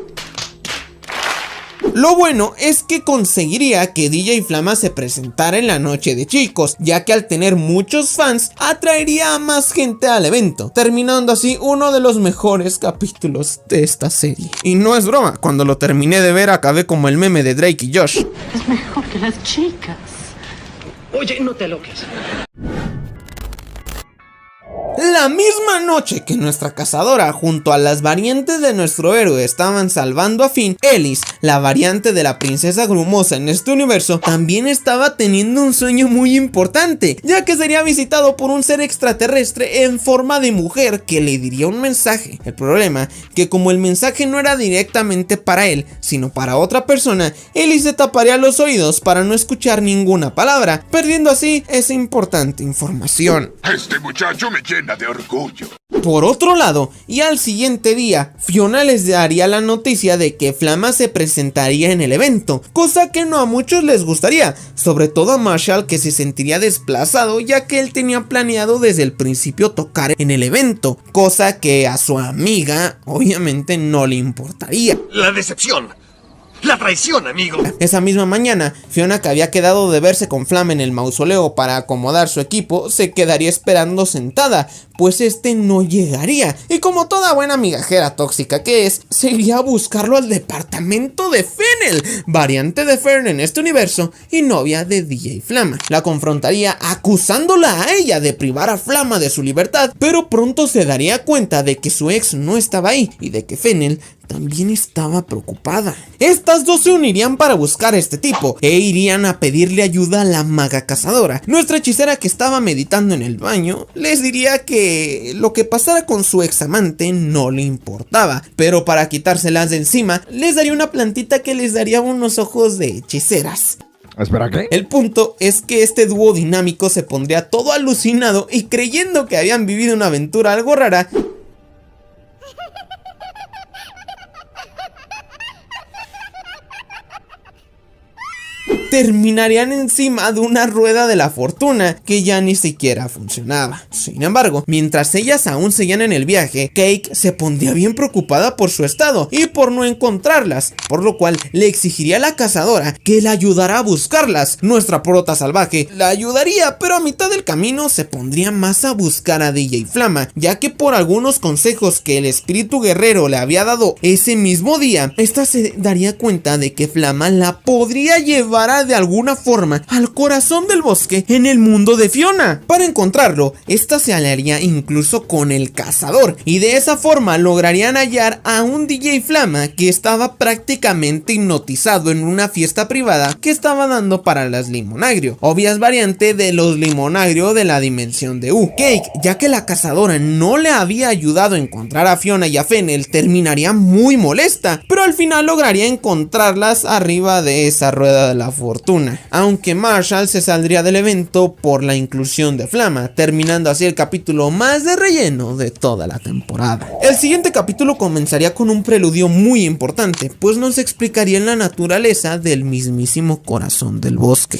Lo bueno es que conseguiría que DJ Flama se presentara en la noche de chicos, ya que al tener muchos fans atraería a más gente al evento, terminando así uno de los mejores capítulos de esta serie. Y no es broma, cuando lo terminé de ver acabé como el meme de Drake y Josh. Es mejor que las chicas. Oye, no te aloques. La misma noche que nuestra cazadora junto a las variantes de nuestro héroe estaban salvando a Finn, Ellis, la variante de la princesa grumosa en este universo, también estaba teniendo un sueño muy importante, ya que sería visitado por un ser extraterrestre en forma de mujer que le diría un mensaje. El problema, que como el mensaje no era directamente para él, sino para otra persona, Ellis se taparía los oídos para no escuchar ninguna palabra, perdiendo así esa importante información. Este muchacho me llena de orgullo. Por otro lado, y al siguiente día, Fiona les daría la noticia de que Flama se presentaría en el evento, cosa que no a muchos les gustaría, sobre todo a Marshall, que se sentiría desplazado ya que él tenía planeado desde el principio tocar en el evento, cosa que a su amiga obviamente no le importaría. La decepción. La traición, amigo. Esa misma mañana, Fiona, que había quedado de verse con Flama en el mausoleo para acomodar su equipo, se quedaría esperando sentada, pues este no llegaría, y como toda buena migajera tóxica que es, se iría a buscarlo al departamento de Fennel, variante de Fern en este universo y novia de DJ Flama. La confrontaría acusándola a ella de privar a Flama de su libertad, pero pronto se daría cuenta de que su ex no estaba ahí y de que Fennel también estaba preocupada. Estas dos se unirían para buscar a este tipo e irían a pedirle ayuda a la maga cazadora. Nuestra hechicera, que estaba meditando en el baño, les diría que lo que pasara con su ex amante no le importaba, pero para quitárselas de encima les daría una plantita que les daría unos ojos de hechiceras. ¿Espera qué? El punto es que este dúo dinámico se pondría todo alucinado y creyendo que habían vivido una aventura algo rara, terminarían encima de una rueda de la fortuna que ya ni siquiera funcionaba. Sin embargo, mientras ellas aún seguían en el viaje, Cake se pondría bien preocupada por su estado y por no encontrarlas, por lo cual le exigiría a la cazadora que la ayudara a buscarlas. Nuestra prota salvaje la ayudaría, pero a mitad del camino se pondría más a buscar a DJ Flama, ya que por algunos consejos que el espíritu guerrero le había dado ese mismo día, esta se daría cuenta de que Flama la podría llevar de alguna forma al corazón del bosque en el mundo de Fiona. Para encontrarlo, esta se aliaría incluso con el cazador y de esa forma lograrían hallar a un DJ Flama que estaba prácticamente hipnotizado en una fiesta privada que estaba dando para las Limonagrio, obvias variante de los Limonagrio de la dimensión de U. Cake, ya que la cazadora no le había ayudado a encontrar a Fiona y a Fennel, terminaría muy molesta, pero al final lograría encontrarlas arriba de esa rueda de la fortuna, aunque Marshall se saldría del evento por la inclusión de Flama, terminando así el capítulo más de relleno de toda la temporada. El siguiente capítulo comenzaría con un preludio muy importante, pues nos explicaría la naturaleza del mismísimo corazón del bosque.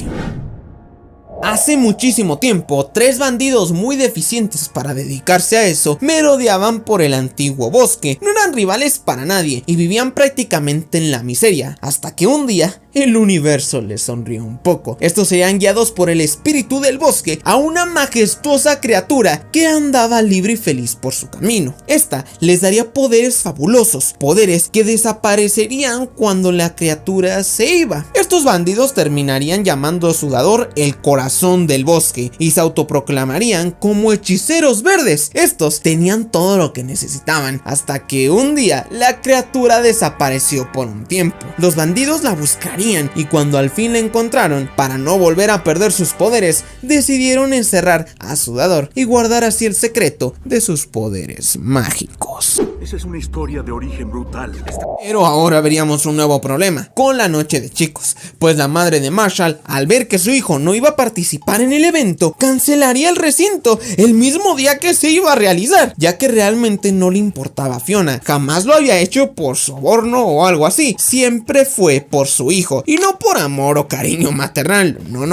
Hace muchísimo tiempo, 3 bandidos muy deficientes para dedicarse a eso merodeaban por el antiguo bosque. No eran rivales para nadie y vivían prácticamente en la miseria, hasta que un día el universo les sonrió un poco. Estos serían guiados por el espíritu del bosque a una majestuosa criatura que andaba libre y feliz por su camino. Esta les daría poderes fabulosos, poderes que desaparecerían cuando la criatura se iba. Estos bandidos terminarían llamando a su dador el corazón del bosque y se autoproclamarían como hechiceros verdes. Estos tenían todo lo que necesitaban, hasta que un día la criatura desapareció por un tiempo. Los bandidos la buscarían y cuando al fin la encontraron, para no volver a perder sus poderes, decidieron encerrar a su dador y guardar así el secreto de sus poderes mágicos. Esa es una historia de origen brutal. Pero ahora veríamos un nuevo problema con la noche de chicos, pues la madre de Marshall, al ver que su hijo no iba a participar en el evento, cancelaría el recinto el mismo día que se iba a realizar, ya que realmente no le importaba a Fiona. Jamás lo había hecho por soborno o algo así, siempre fue por su hijo, y no por amor o cariño maternal, no,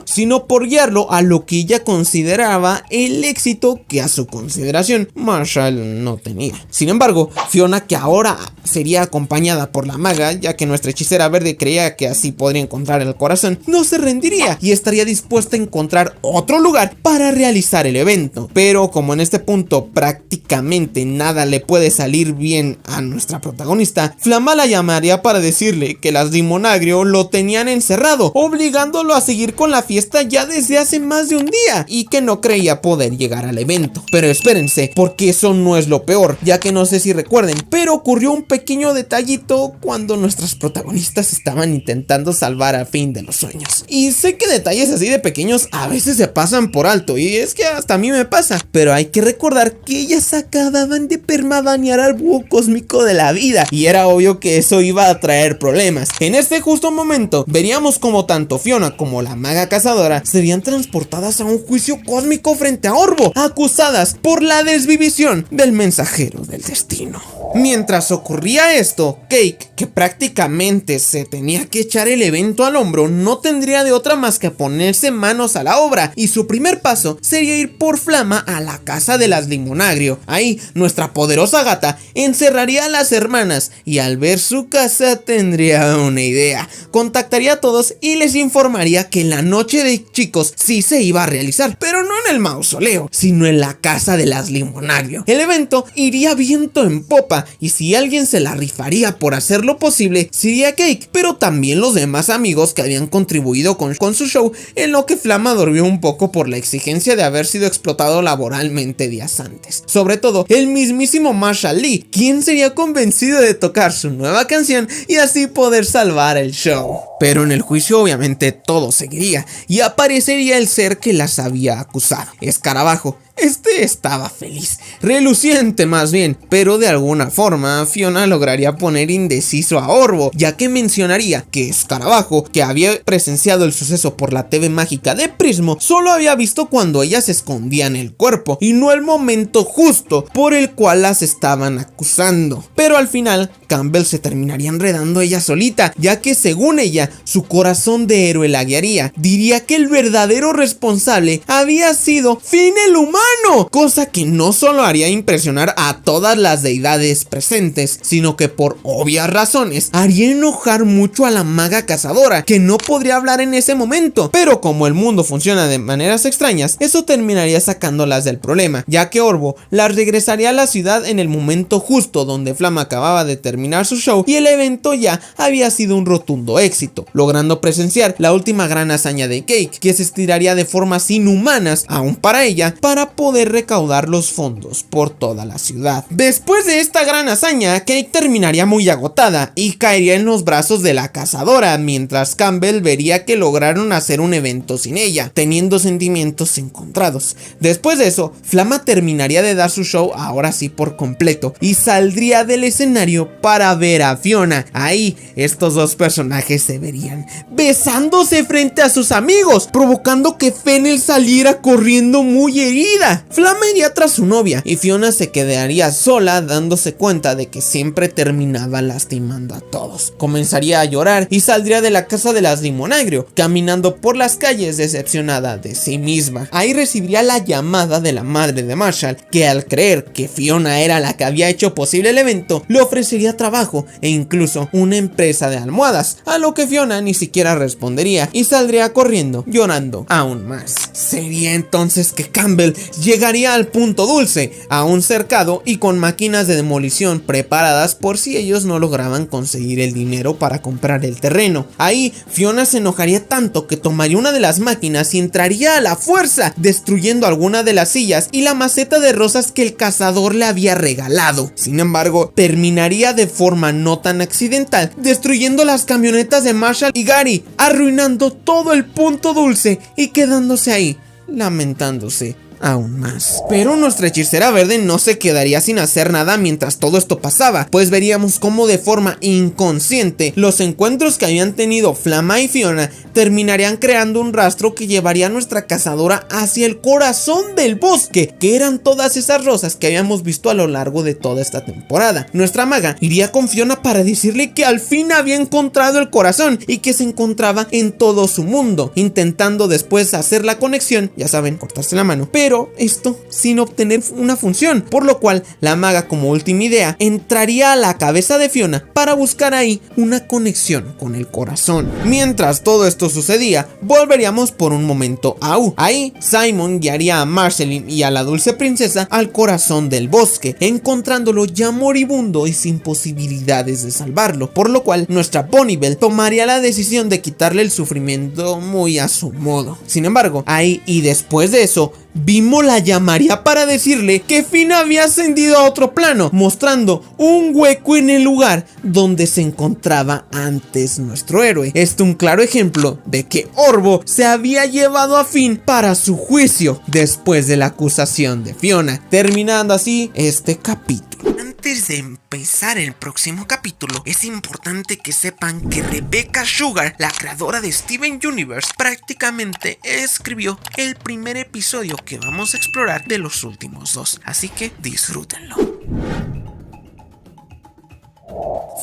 sino por guiarlo a lo que ella consideraba el éxito que a su consideración Marshall no tenía. Sin embargo, Fiona, que ahora sería acompañada por la maga, ya que nuestra hechicera verde creía que así podría encontrar el corazón, no se rendiría y estaría dispuesta a encontrar otro lugar para realizar el evento. Pero como en este punto prácticamente nada le puede salir bien a nuestra protagonista, Flama la llamaría para decirle que las Limonagrio lo tenían encerrado, obligándolo a seguir con la fiesta ya desde hace más de un día y que no creía poder llegar al evento. Pero espérense, porque eso no es lo peor, ya que no sé si recuerden, pero ocurrió un pequeño detallito cuando nuestras protagonistas estaban intentando salvar a Finn de los sueños. Y sé que detalles así de pequeños a veces se pasan por alto, y es que hasta a mí me pasa, pero hay que recordar que ellas acababan de permabanear al búho cósmico de la vida, y era obvio que eso iba a traer problemas. En este justo momento, veríamos como tanto Fiona como la maga cazadora serían transportadas a un juicio cósmico frente a Orbo, acusadas por la desvivisión del mensajero del destino. Mientras ocurría esto, Cake, que prácticamente se tenía que echar el evento al hombro, no tendría de otra más que ponerse manos a la obra, y su primer paso sería ir por Flama a la casa de las Limonagrio. Ahí, nuestra poderosa gata encerraría a las hermanas, y al ver su casa tendría una idea. Contactaría a todos y les informaría que la noche de chicos sí se iba a realizar, pero no en el mausoleo, sino en la casa de las Limonagrio. El evento iría viento en popa, y si alguien se la rifaría por hacer lo posible, sería Cake, pero también los demás amigos que habían contribuido con su show, en lo que Flama durmió un poco por la exigencia de haber sido explotado laboralmente días antes. Sobre todo, el mismísimo Marshall Lee, quien sería convencido de tocar su nueva canción y así poder salvar el show. Pero en el juicio obviamente todo seguiría, y aparecería el ser que las había acusado, Escarabajo. Este estaba feliz, reluciente más bien, pero de alguna forma Fiona lograría poner indeciso a Orbo, ya que mencionaría que Escarabajo, que había presenciado el suceso por la TV mágica de Prismo, solo había visto cuando ella se escondía en el cuerpo, y no el momento justo por el cual las estaban acusando. Pero al final, Campbell se terminaría enredando ella solita, ya que según ella, su corazón de héroe la guiaría. Diría que el verdadero responsable había sido Finn el humano, cosa que no solo haría impresionar a todas las deidades presentes, sino que por obvias razones haría enojar mucho a la maga cazadora, que no podría hablar en ese momento. Pero como el mundo funciona de maneras extrañas, eso terminaría sacándolas del problema, ya que Orbo las regresaría a la ciudad en el momento justo donde Flama acababa de terminar su show y el evento ya había sido un rotundo éxito, logrando presenciar la última gran hazaña de Cake, que se estiraría de formas inhumanas, aún para ella, para poder recaudar los fondos por toda la ciudad. Después de esta gran hazaña, Cake terminaría muy agotada y caería en los brazos de la cazadora, mientras Campbell vería que lograron hacer un evento sin ella, teniendo sentimientos encontrados. Después de eso, Flama terminaría de dar su show ahora sí por completo y saldría del escenario para ver a Fiona. Ahí, estos dos personajes se verían besándose frente a sus amigos, provocando que Fennel saliera corriendo muy herida. Flama iría tras su novia y Fiona se quedaría sola, dándose cuenta de que siempre terminaba lastimando a todos. Comenzaría a llorar y saldría de la casa de las Limonagrio, caminando por las calles decepcionada de sí misma. Ahí recibiría la llamada de la madre de Marshall, que al creer que Fiona era la que había hecho posible el evento, le ofrecería trabajo e incluso una empresa de almohadas, a lo que Fiona ni siquiera respondería y saldría corriendo, llorando aún más. Sería entonces que Campbell llegaría al punto dulce, aún cercado y con máquinas de demolición preparadas por si ellos no lograban conseguir el dinero para comprar el terreno. Ahí Fiona se enojaría tanto que tomaría una de las máquinas y entraría a la fuerza, destruyendo alguna de las sillas y la maceta de rosas que el cazador le había regalado. Sin embargo, terminaría de forma no tan accidental, destruyendo las camionetas de Marshall y Gary, arruinando todo el punto dulce y quedándose ahí, lamentándose aún más. Pero nuestra hechicera verde no se quedaría sin hacer nada mientras todo esto pasaba, pues veríamos cómo de forma inconsciente los encuentros que habían tenido Flama y Fiona terminarían creando un rastro que llevaría a nuestra cazadora hacia el corazón del bosque, que eran todas esas rosas que habíamos visto a lo largo de toda esta temporada. Nuestra maga iría con Fiona para decirle que al fin había encontrado el corazón y que se encontraba en todo su mundo, intentando después hacer la conexión, ya saben, cortarse la mano, pero esto sin obtener una función, por lo cual la maga, como última idea, entraría a la cabeza de Fiona para buscar ahí una conexión con el corazón. Mientras todo esto sucedía, volveríamos por un momento a U. Ahí Simon guiaría a Marceline y a la dulce princesa al corazón del bosque, encontrándolo ya moribundo y sin posibilidades de salvarlo, por lo cual nuestra Bonibel tomaría la decisión de quitarle el sufrimiento muy a su modo. Sin embargo, ahí y después de eso, Bimbo la llamaría para decirle que Finn había ascendido a otro plano, mostrando un hueco en el lugar donde se encontraba antes nuestro héroe. Esto es un claro ejemplo de que Orbo se había llevado a Finn para su juicio después de la acusación de Fiona, terminando así este capítulo. Antes de empezar el próximo capítulo, es importante que sepan que Rebecca Sugar, la creadora de Steven Universe, prácticamente escribió el primer episodio que vamos a explorar de los últimos dos, así que disfrútenlo.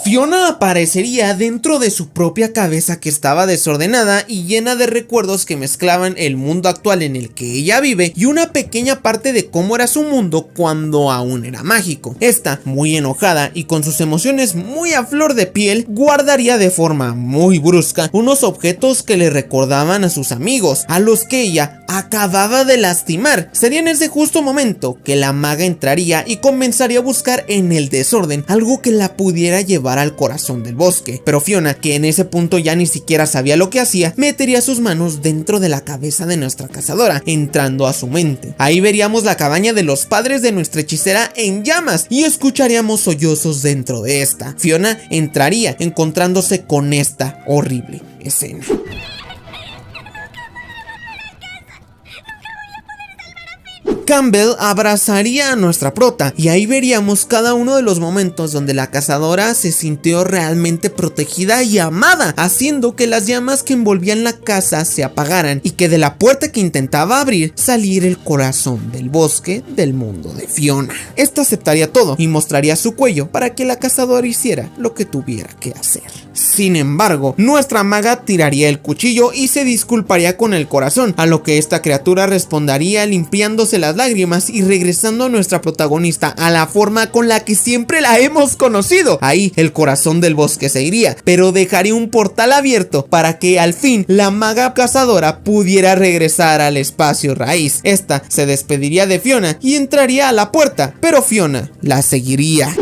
Fiona aparecería dentro de su propia cabeza, que estaba desordenada y llena de recuerdos que mezclaban el mundo actual en el que ella vive y una pequeña parte de cómo era su mundo cuando aún era mágico. Esta, muy enojada y con sus emociones muy a flor de piel, guardaría de forma muy brusca unos objetos que le recordaban a sus amigos, a los que ella acababa de lastimar. Sería en ese justo momento que la maga entraría y comenzaría a buscar en el desorden algo que la pudiera llevar al corazón del bosque. Pero Fiona, que en ese punto ya ni siquiera sabía lo que hacía, metería sus manos dentro de la cabeza de nuestra cazadora, entrando a su mente. Ahí veríamos la cabaña de los padres de nuestra hechicera en llamas y escucharíamos sollozos dentro de esta. Fiona entraría encontrándose con esta horrible escena. Campbell abrazaría a nuestra prota y ahí veríamos cada uno de los momentos donde la cazadora se sintió realmente protegida y amada, haciendo que las llamas que envolvían la casa se apagaran y que de la puerta que intentaba abrir saliera el corazón del bosque del mundo de Fiona. Esta aceptaría todo y mostraría su cuello para que la cazadora hiciera lo que tuviera que hacer. Sin embargo, nuestra maga tiraría el cuchillo y se disculparía con el corazón, a lo que esta criatura respondería limpiándose las lágrimas y regresando a nuestra protagonista a la forma con la que siempre la hemos conocido. Ahí el corazón del bosque se iría, pero dejaría un portal abierto para que al fin la maga cazadora pudiera regresar al espacio raíz. Esta se despediría de Fiona y entraría a la puerta, pero Fiona la seguiría.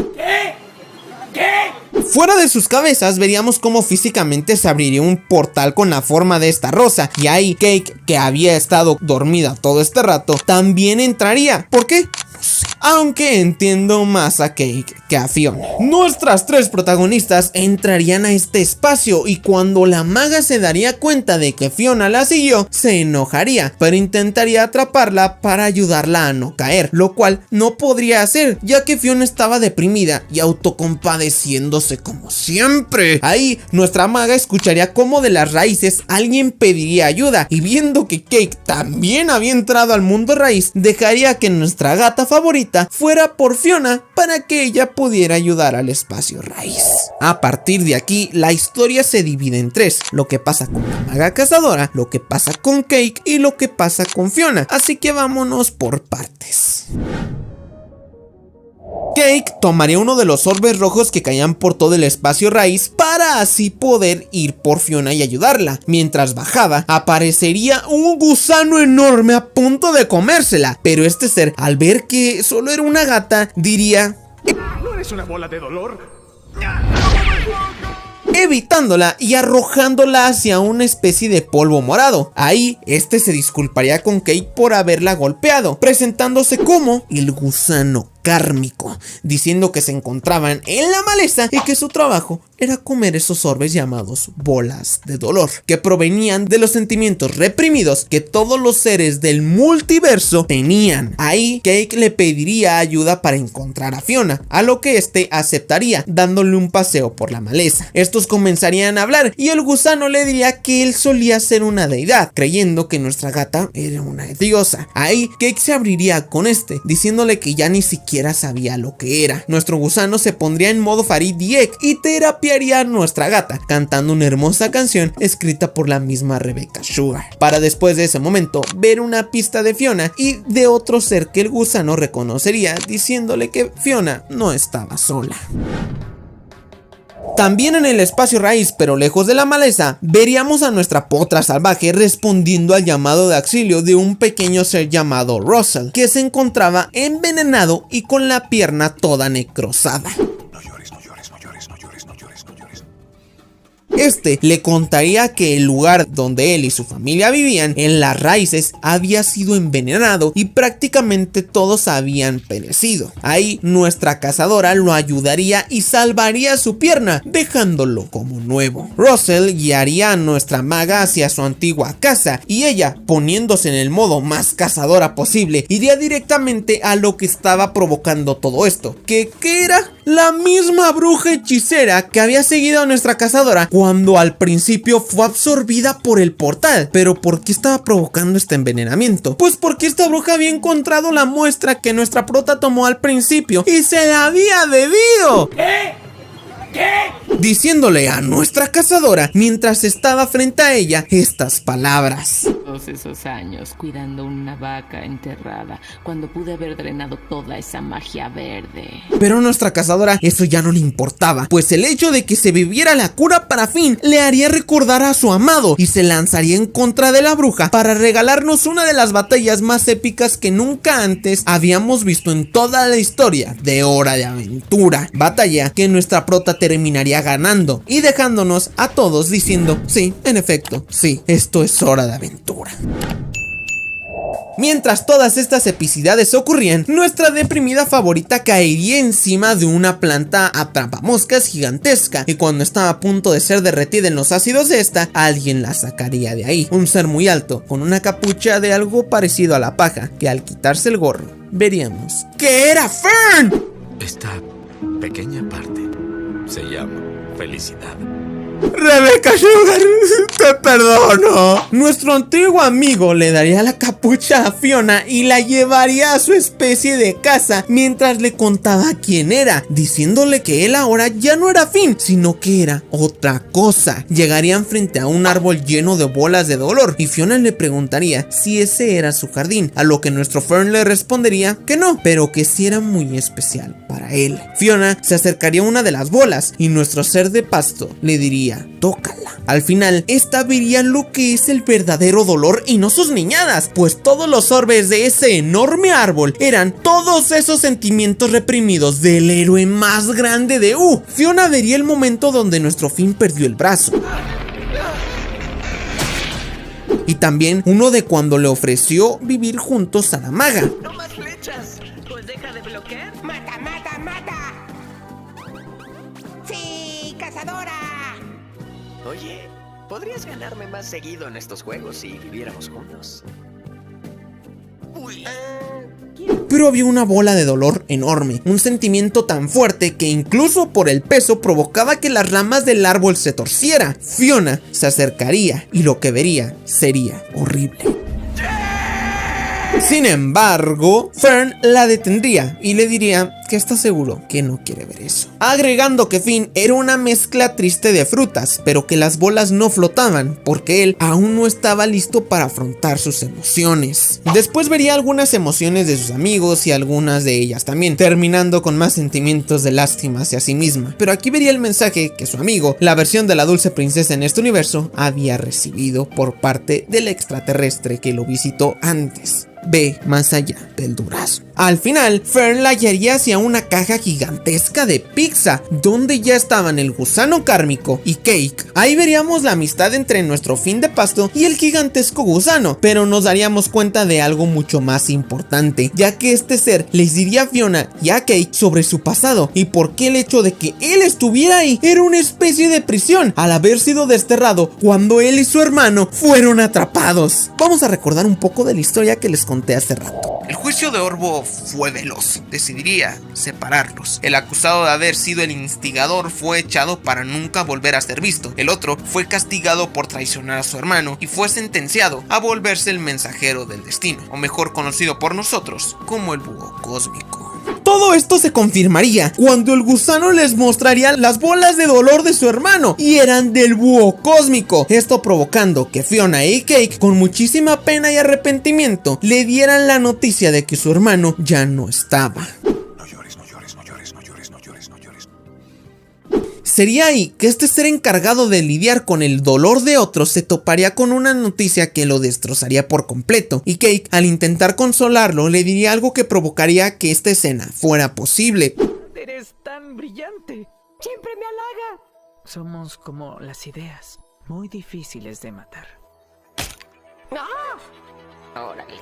Fuera de sus cabezas veríamos cómo físicamente se abriría un portal con la forma de esta rosa y ahí Cake, que había estado dormida todo este rato, también entraría. ¿Por qué? No sé. Aunque entiendo más a Cake que a Fiona. Nuestras tres protagonistas entrarían a este espacio y cuando la maga se daría cuenta de que Fiona la siguió, se enojaría, pero intentaría atraparla para ayudarla a no caer, lo cual no podría hacer, ya que Fiona estaba deprimida y autocompadeciéndose como siempre. Ahí nuestra maga escucharía cómo de las raíces alguien pediría ayuda y viendo que Cake también había entrado al mundo raíz, dejaría que nuestra gata favorita fuera por Fiona para que ella pudiera ayudar al espacio raíz. A partir de aquí la historia se divide en tres: lo que pasa con la maga cazadora, lo que pasa con Cake y lo que pasa con Fiona, así que vámonos por partes. Cake tomaría uno de los orbes rojos que caían por todo el espacio raíz para así poder ir por Fiona y ayudarla. Mientras bajaba, aparecería un gusano enorme a punto de comérsela, pero este ser, al ver que solo era una gata, diría: ¿No eres una bola de dolor? evitándola y arrojándola hacia una especie de polvo morado. Ahí, este se disculparía con Cake por haberla golpeado, presentándose como el gusano kármico, diciendo que se encontraban en la maleza y que su trabajo era comer esos orbes llamados bolas de dolor, que provenían de los sentimientos reprimidos que todos los seres del multiverso tenían. Ahí Cake le pediría ayuda para encontrar a Fiona, a lo que este aceptaría, dándole un paseo por la maleza. Estos comenzarían a hablar y el gusano le diría que él solía ser una deidad, creyendo que nuestra gata era una diosa. Ahí Cake se abriría con este, diciéndole que ya ni siquiera sabía lo que era. Nuestro gusano se pondría en modo Farid Dieck y terapiaría a nuestra gata, cantando una hermosa canción escrita por la misma Rebecca Sugar, para después de ese momento ver una pista de Fiona y de otro ser que el gusano reconocería, diciéndole que Fiona no estaba sola. También en el espacio raíz, pero lejos de la maleza, veríamos a nuestra potra salvaje respondiendo al llamado de auxilio de un pequeño ser llamado Russell, que se encontraba envenenado y con la pierna toda necrosada. Este le contaría que el lugar donde él y su familia vivían, en las raíces, había sido envenenado y prácticamente todos habían perecido. Ahí nuestra cazadora lo ayudaría y salvaría su pierna, dejándolo como nuevo. Russell guiaría a nuestra maga hacia su antigua casa y ella, poniéndose en el modo más cazadora posible, iría directamente a lo que estaba provocando todo esto, que era la misma bruja hechicera que había seguido a nuestra cazadora cuando al principio fue absorbida por el portal. Pero ¿por qué estaba provocando este envenenamiento? Pues porque esta bruja había encontrado la muestra que nuestra prota tomó al principio y se la había bebido. diciéndole a nuestra cazadora mientras estaba frente a ella estas palabras. Todos esos años cuidando una vaca enterrada, cuando pude haber drenado toda esa magia verde. Pero a nuestra cazadora eso ya no le importaba, pues el hecho de que se bebiera la cura para Finn le haría recordar a su amado y se lanzaría en contra de la bruja para regalarnos una de las batallas más épicas que nunca antes habíamos visto en toda la historia de Hora de Aventura. Batalla que nuestra prota terminaría ganando y dejándonos a todos diciendo: sí, en efecto, sí, esto es Hora de Aventura. Mientras todas estas epicidades ocurrían, nuestra deprimida favorita caería encima de una planta atrapamoscas gigantesca, y cuando estaba a punto de ser derretida en los ácidos de esta, alguien la sacaría de ahí. Un ser muy alto, con una capucha de algo parecido a la paja, que al quitarse el gorro, veríamos que era Fern. Esta pequeña parte se llama felicidad. Rebecca Sugar, te perdono. Nuestro antiguo amigo le daría la capucha a Fiona y la llevaría a su especie de casa mientras le contaba quién era, diciéndole que él ahora ya no era Finn, sino que era otra cosa. Llegarían frente a un árbol lleno de bolas de dolor y Fiona le preguntaría si ese era su jardín, a lo que nuestro Fern le respondería que no, pero que sí era muy especial para él. Fiona se acercaría a una de las bolas y nuestro ser de pasto le diría: tócala. Al final, esta vería lo que es el verdadero dolor y no sus niñadas, pues todos los orbes de ese enorme árbol eran todos esos sentimientos reprimidos del héroe más grande de Fiona vería el momento donde nuestro Finn perdió el brazo. Y también uno de cuando le ofreció vivir juntos a la maga. ¡No más flechas! Pues deja de bloquear. ¡Mata, mata, mata! ¡Sí, cazadora! Oye, podrías ganarme más seguido en estos juegos si viviéramos juntos. Uy. Pero había una bola de dolor enorme, un sentimiento tan fuerte que incluso por el peso provocaba que las ramas del árbol se torciera. Fiona se acercaría y lo que vería sería horrible. Sin embargo, Fern la detendría y le diría que está seguro que no quiere ver eso, agregando que Finn era una mezcla triste de frutas, pero que las bolas no flotaban porque él aún no estaba listo para afrontar sus emociones. Después vería algunas emociones de sus amigos y algunas de ellas también, terminando con más sentimientos de lástima hacia sí misma. Pero aquí vería el mensaje que su amigo, la versión de la dulce princesa en este universo, había recibido por parte del extraterrestre que lo visitó antes. Ve más allá del durazno. Al final, Fern la guiaría hacia una caja gigantesca de pizza, donde ya estaban el gusano kármico y Cake. Ahí veríamos la amistad entre nuestro Finn de pasto y el gigantesco gusano, pero nos daríamos cuenta de algo mucho más importante, ya que este ser les diría a Fiona y a Cake sobre su pasado y por qué el hecho de que él estuviera ahí era una especie de prisión, al haber sido desterrado cuando él y su hermano fueron atrapados. Vamos a recordar un poco de la historia que les conté hace rato. El juicio de Orbo fue veloz, decidiría separarlos. El acusado de haber sido el instigador fue echado para nunca volver a ser visto. El otro fue castigado por traicionar a su hermano y fue sentenciado a volverse el mensajero del destino, o mejor conocido por nosotros como el búho cósmico. Todo esto se confirmaría cuando el gusano les mostraría las bolas de dolor de su hermano y eran del búho cósmico, esto provocando que Fiona y Cake, con muchísima pena y arrepentimiento, le dieran la noticia de que su hermano ya no estaba. No llores, no llores, no llores, no llores, no llores, no llores. Sería ahí que este ser encargado de lidiar con el dolor de otros se toparía con una noticia que lo destrozaría por completo, y Cake, al intentar consolarlo, le diría algo que provocaría que esta escena fuera posible. Eres tan brillante. Siempre me halaga. Somos como las ideas, muy difíciles de matar. ¡Ah! Órale.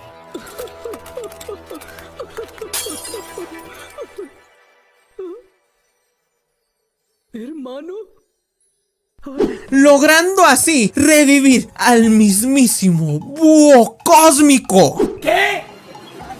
¿Hermano? Logrando así revivir al mismísimo búho cósmico. ¿Qué?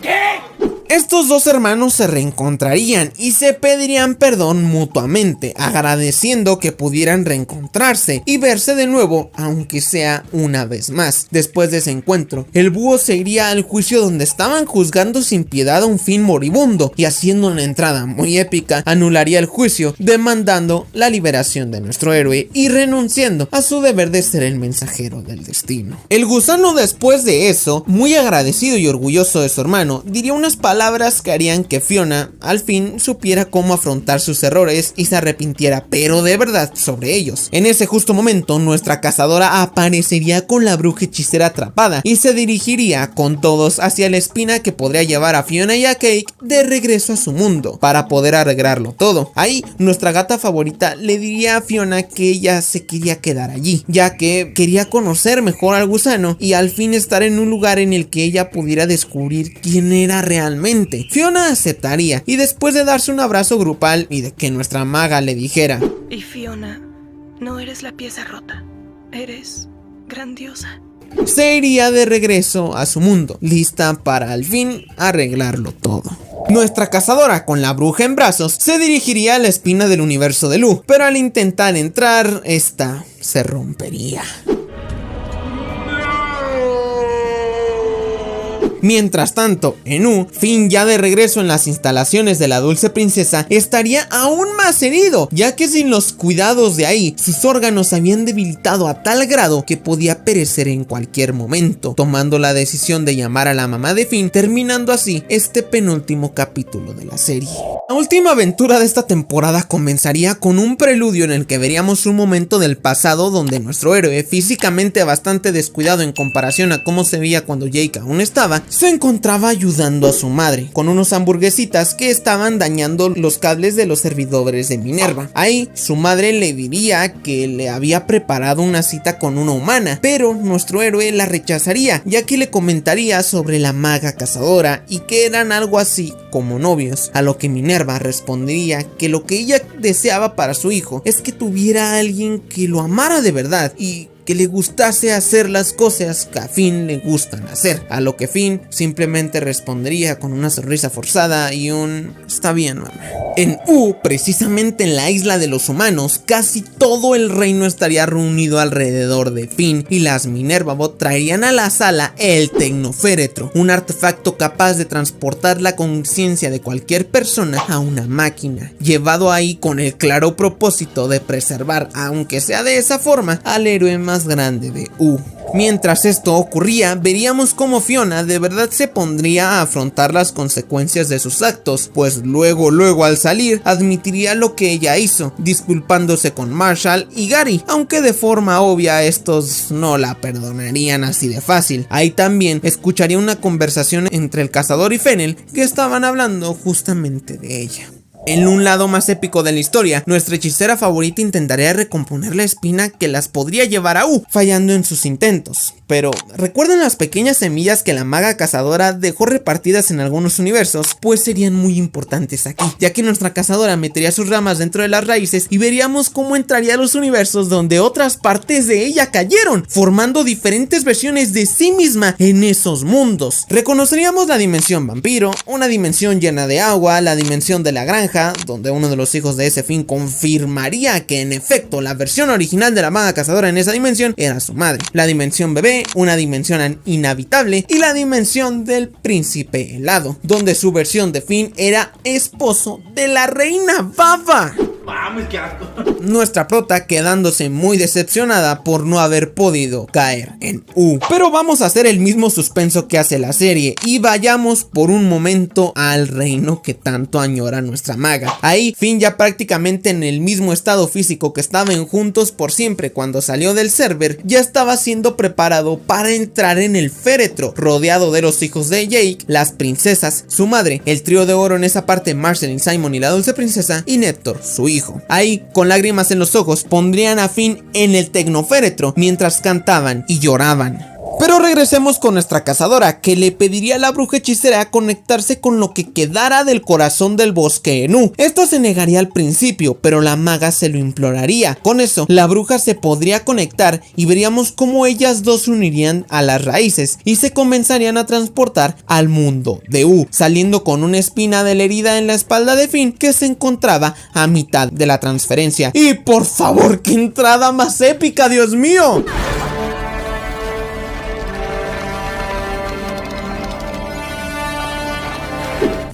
¿Qué? Estos dos hermanos se reencontrarían y se pedirían perdón mutuamente, agradeciendo que pudieran reencontrarse y verse de nuevo, aunque sea una vez más. Después de ese encuentro, el búho se iría al juicio donde estaban juzgando sin piedad a un Finn moribundo, y haciendo una entrada muy épica, anularía el juicio, demandando la liberación de nuestro héroe y renunciando a su deber de ser el mensajero del destino. El gusano, después de eso, muy agradecido y orgulloso de su hermano, diría unas palabras que harían que Fiona al fin supiera cómo afrontar sus errores y se arrepintiera, pero de verdad, sobre ellos. En ese justo momento, nuestra cazadora aparecería con la bruja hechicera atrapada y se dirigiría con todos hacia la espina que podría llevar a Fiona y a Cake de regreso a su mundo para poder arreglarlo todo. Ahí, nuestra gata favorita le diría a Fiona que ella se quería quedar allí, ya que quería conocer mejor al gusano y al fin estar en un lugar en el que ella pudiera descubrir quién era realmente. Fiona aceptaría, y después de darse un abrazo grupal y de que nuestra maga le dijera: y Fiona, no eres la pieza rota, eres grandiosa, se iría de regreso a su mundo, lista para al fin arreglarlo todo. Nuestra cazadora, con la bruja en brazos, se dirigiría a la espina del universo de Lu, pero al intentar entrar, esta se rompería. Mientras tanto, en U, Finn, ya de regreso en las instalaciones de la Dulce Princesa, estaría aún más herido, ya que sin los cuidados de ahí, sus órganos se habían debilitado a tal grado que podía perecer en cualquier momento, tomando la decisión de llamar a la mamá de Finn, terminando así este penúltimo capítulo de la serie. La última aventura de esta temporada comenzaría con un preludio en el que veríamos un momento del pasado donde nuestro héroe, físicamente bastante descuidado en comparación a cómo se veía cuando Jake aún estaba, se encontraba ayudando a su madre con unos hamburguesitas que estaban dañando los cables de los servidores de Minerva. Ahí su madre le diría que le había preparado una cita con una humana, pero nuestro héroe la rechazaría, ya que le comentaría sobre la maga cazadora y que eran algo así como novios, a lo que Minerva respondería que lo que ella deseaba para su hijo es que tuviera a alguien que lo amara de verdad y que le gustase hacer las cosas que a Finn le gustan hacer, a lo que Finn simplemente respondería con una sonrisa forzada y un "está bien, mamá". En U, precisamente en la isla de los humanos, casi todo el reino estaría reunido alrededor de Finn y las Minerva Bot traerían a la sala el Tecnoféretro, un artefacto capaz de transportar la conciencia de cualquier persona a una máquina, llevado ahí con el claro propósito de preservar, aunque sea de esa forma, al héroe más grande de U. Mientras esto ocurría, veríamos cómo Fiona de verdad se pondría a afrontar las consecuencias de sus actos, pues luego al salir admitiría lo que ella hizo, disculpándose con Marshall y Gary, aunque de forma obvia estos no la perdonarían así de fácil. Ahí también escucharía una conversación entre el cazador y Fennel, que estaban hablando justamente de ella. En un lado más épico de la historia, nuestra hechicera favorita intentaría recomponer la espina que las podría llevar a U, fallando en sus intentos. Pero, ¿recuerdan las pequeñas semillas que la maga cazadora dejó repartidas en algunos universos? Pues serían muy importantes aquí, ya que nuestra cazadora metería sus ramas dentro de las raíces y veríamos cómo entraría a los universos donde otras partes de ella cayeron, formando diferentes versiones de sí misma en esos mundos. Reconoceríamos la dimensión vampiro, una dimensión llena de agua, la dimensión de la granja, donde uno de los hijos de ese Finn confirmaría que en efecto la versión original de la maga cazadora en esa dimensión era su madre, la dimensión bebé, una dimensión inhabitable, y la dimensión del príncipe helado, donde su versión de Finn era esposo de la reina Baba. Vamos, qué asco. Nuestra prota quedándose muy decepcionada por no haber podido caer en U. Pero vamos a hacer el mismo suspenso que hace la serie y vayamos por un momento al reino que tanto añora nuestra maga. Ahí Finn, ya prácticamente en el mismo estado físico que estaban juntos por siempre cuando salió del server, ya estaba siendo preparado para entrar en el féretro, rodeado de los hijos de Jake, las princesas, su madre, el trío de oro en esa parte, Marceline, Simon y la dulce princesa, y Néctor, su hijo. Ahí, con lágrimas en los ojos, pondrían a Finn en el tecnoféretro mientras cantaban y lloraban. Pero regresemos con nuestra cazadora, que le pediría a la bruja hechicera conectarse con lo que quedara del corazón del bosque Enú. Esta se negaría al principio, pero la maga se lo imploraría. Con eso, la bruja se podría conectar y veríamos cómo ellas dos se unirían a las raíces y se comenzarían a transportar al mundo de U, saliendo con una espina de la herida en la espalda de Finn que se encontraba a mitad de la transferencia. Y por favor, qué entrada más épica, Dios mío.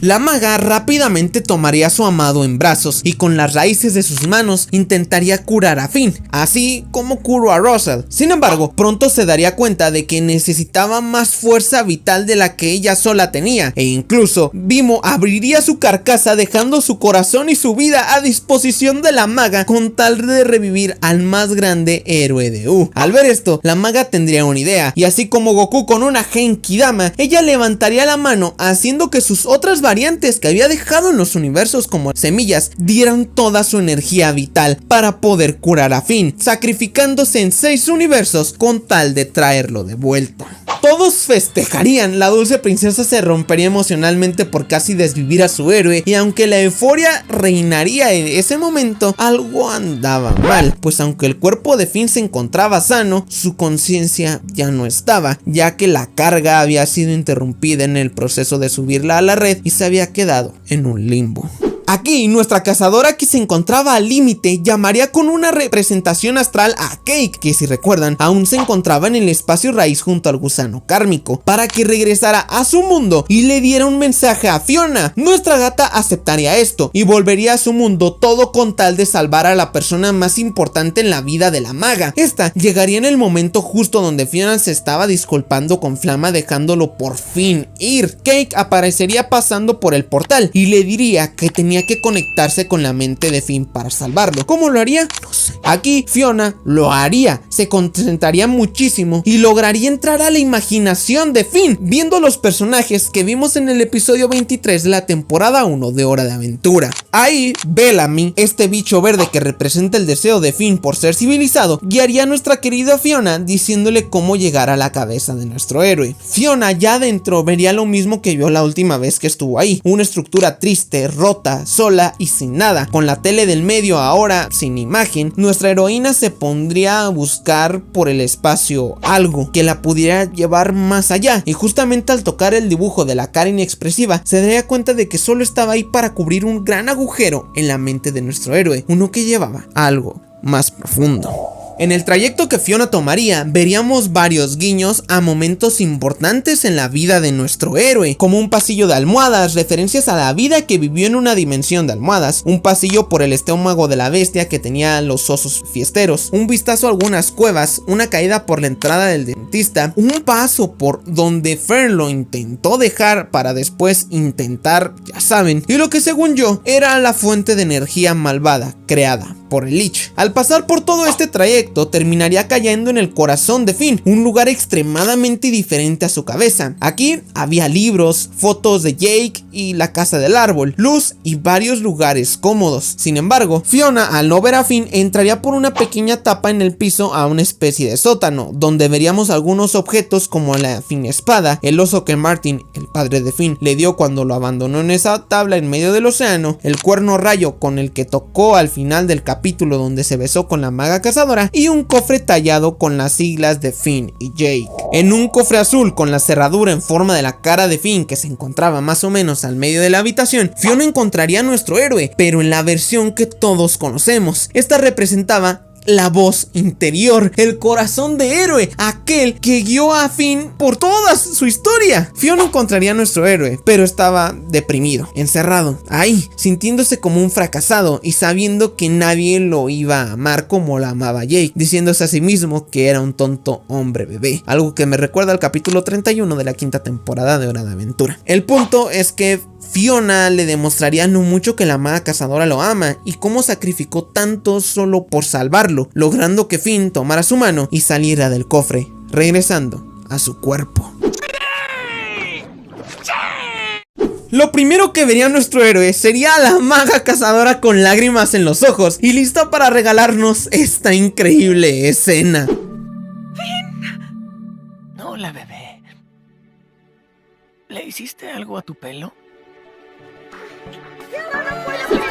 La maga rápidamente tomaría a su amado en brazos y con las raíces de sus manos intentaría curar a Finn, así como curó a Russell. Sin embargo, pronto se daría cuenta de que necesitaba más fuerza vital de la que ella sola tenía, e incluso Vimo abriría su carcasa dejando su corazón y su vida a disposición de la maga con tal de revivir al más grande héroe de U. Al ver esto, la maga tendría una idea, y así como Goku con una Genki Dama, ella levantaría la mano haciendo que sus otras variantes que había dejado en los universos como semillas dieran toda su energía vital para poder curar a Finn, sacrificándose en 6 universos con tal de traerlo de vuelta. Todos festejarían, la dulce princesa se rompería emocionalmente por casi desvivir a su héroe, y aunque la euforia reinaría en ese momento, algo andaba mal, pues aunque el cuerpo de Finn se encontraba sano, su conciencia ya no estaba, ya que la carga había sido interrumpida en el proceso de subirla a la red y se había quedado en un limbo. Aquí, nuestra cazadora, que se encontraba al límite, llamaría con una representación astral a Cake, que si recuerdan, aún se encontraba en el espacio raíz junto al gusano kármico, para que regresara a su mundo y le diera un mensaje a Fiona. Nuestra gata aceptaría esto y volvería a su mundo, todo con tal de salvar a la persona más importante en la vida de la maga. Esta llegaría en el momento justo donde Fiona se estaba disculpando con Flama, dejándolo por fin ir. Cake aparecería pasando por el portal y le diría que tenía que conectarse con la mente de Finn para salvarlo. ¿Cómo lo haría? No sé. Aquí Fiona lo haría, se concentraría muchísimo y lograría entrar a la imaginación de Finn, viendo los personajes que vimos en el episodio 23 de la temporada 1 de Hora de Aventura. Ahí Bellamy, este bicho verde que representa el deseo de Finn por ser civilizado, guiaría a nuestra querida Fiona diciéndole cómo llegar a la cabeza de nuestro héroe. Fiona ya adentro vería lo mismo que vio la última vez que estuvo ahí, una estructura triste, rota, sola y sin nada, con la tele del medio ahora sin imagen. Nuestra heroína se pondría a buscar por el espacio algo que la pudiera llevar más allá, y justamente al tocar el dibujo de la cara inexpresiva se daría cuenta de que solo estaba ahí para cubrir un gran agujero en la mente de nuestro héroe, uno que llevaba a algo más profundo. En el trayecto que Fiona tomaría, veríamos varios guiños a momentos importantes en la vida de nuestro héroe, como un pasillo de almohadas, referencias a la vida que vivió en una dimensión de almohadas, un pasillo por el estómago de la bestia que tenía los osos fiesteros, un vistazo a algunas cuevas, una caída por la entrada del dentista, un paso por donde Fern lo intentó dejar para después intentar, ya saben, y lo que según yo era la fuente de energía malvada creada por el Lich. Al pasar por todo este trayecto, terminaría cayendo en el corazón de Finn, un lugar extremadamente diferente a su cabeza. Aquí había libros, fotos de Jake y la casa del árbol, luz y varios lugares cómodos. Sin embargo, Fiona, al no ver a Finn, entraría por una pequeña tapa en el piso a una especie de sótano, donde veríamos algunos objetos como la Finn espada, el oso que Martin, el padre de Finn, le dio cuando lo abandonó en esa tabla en medio del océano, el cuerno rayo con el que tocó al final del capítulo donde se besó con la maga cazadora, y un cofre tallado con las siglas de Finn y Jake. En un cofre azul con la cerradura en forma de la cara de Finn, que se encontraba más o menos al medio de la habitación, Fiona encontraría a nuestro héroe, pero en la versión que todos conocemos. Esta representaba la voz interior, el corazón de héroe, aquel que guió a Finn por toda su historia. Fiona encontraría a nuestro héroe, pero estaba deprimido, encerrado, ahí, sintiéndose como un fracasado y sabiendo que nadie lo iba a amar como la amaba Jake, diciéndose a sí mismo que era un tonto hombre bebé, algo que me recuerda al capítulo 31 de la 5ª temporada de Hora de Aventura. El punto es que Fiona le demostraría lo mucho que la maga cazadora lo ama y cómo sacrificó tanto solo por salvarlo, logrando que Finn tomara su mano y saliera del cofre, regresando a su cuerpo. Lo primero que vería nuestro héroe sería a la maga cazadora con lágrimas en los ojos y lista para regalarnos esta increíble escena. Hola, ¿Le hiciste algo a tu pelo?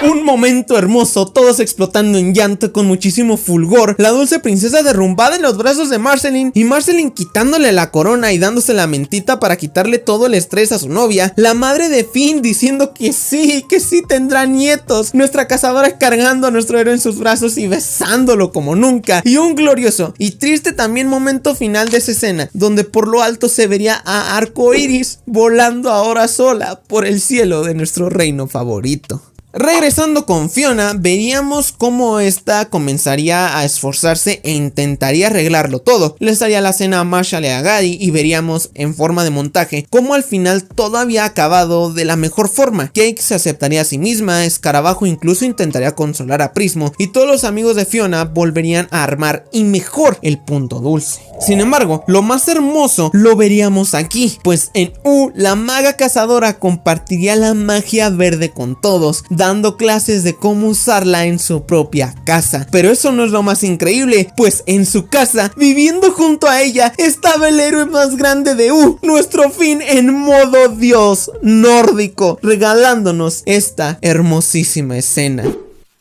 Un momento hermoso, todos explotando en llanto con muchísimo fulgor, la dulce princesa derrumbada en los brazos de Marceline y Marceline quitándole la corona y dándose la mentita para quitarle todo el estrés a su novia, la madre de Finn diciendo que sí tendrá nietos, nuestra cazadora cargando a nuestro héroe en sus brazos y besándolo como nunca, y un glorioso y triste también momento final de esa escena, donde por lo alto se vería a Arcoiris volando ahora sola por el cielo de nuestro reino favorito. Regresando con Fiona, veríamos cómo esta comenzaría a esforzarse e intentaría arreglarlo todo. Les haría la cena a Marshall y a Gary y veríamos en forma de montaje cómo al final todo había acabado de la mejor forma. Cake se aceptaría a sí misma, Escarabajo incluso intentaría consolar a Prismo y todos los amigos de Fiona volverían a armar y mejor el punto dulce. Sin embargo, lo más hermoso lo veríamos aquí, pues en la maga cazadora compartiría la magia verde con todos, dando clases de cómo usarla en su propia casa. Pero eso no es lo más increíble, pues en su casa, viviendo junto a ella, estaba el héroe más grande de nuestro Finn en modo dios nórdico, regalándonos esta hermosísima escena.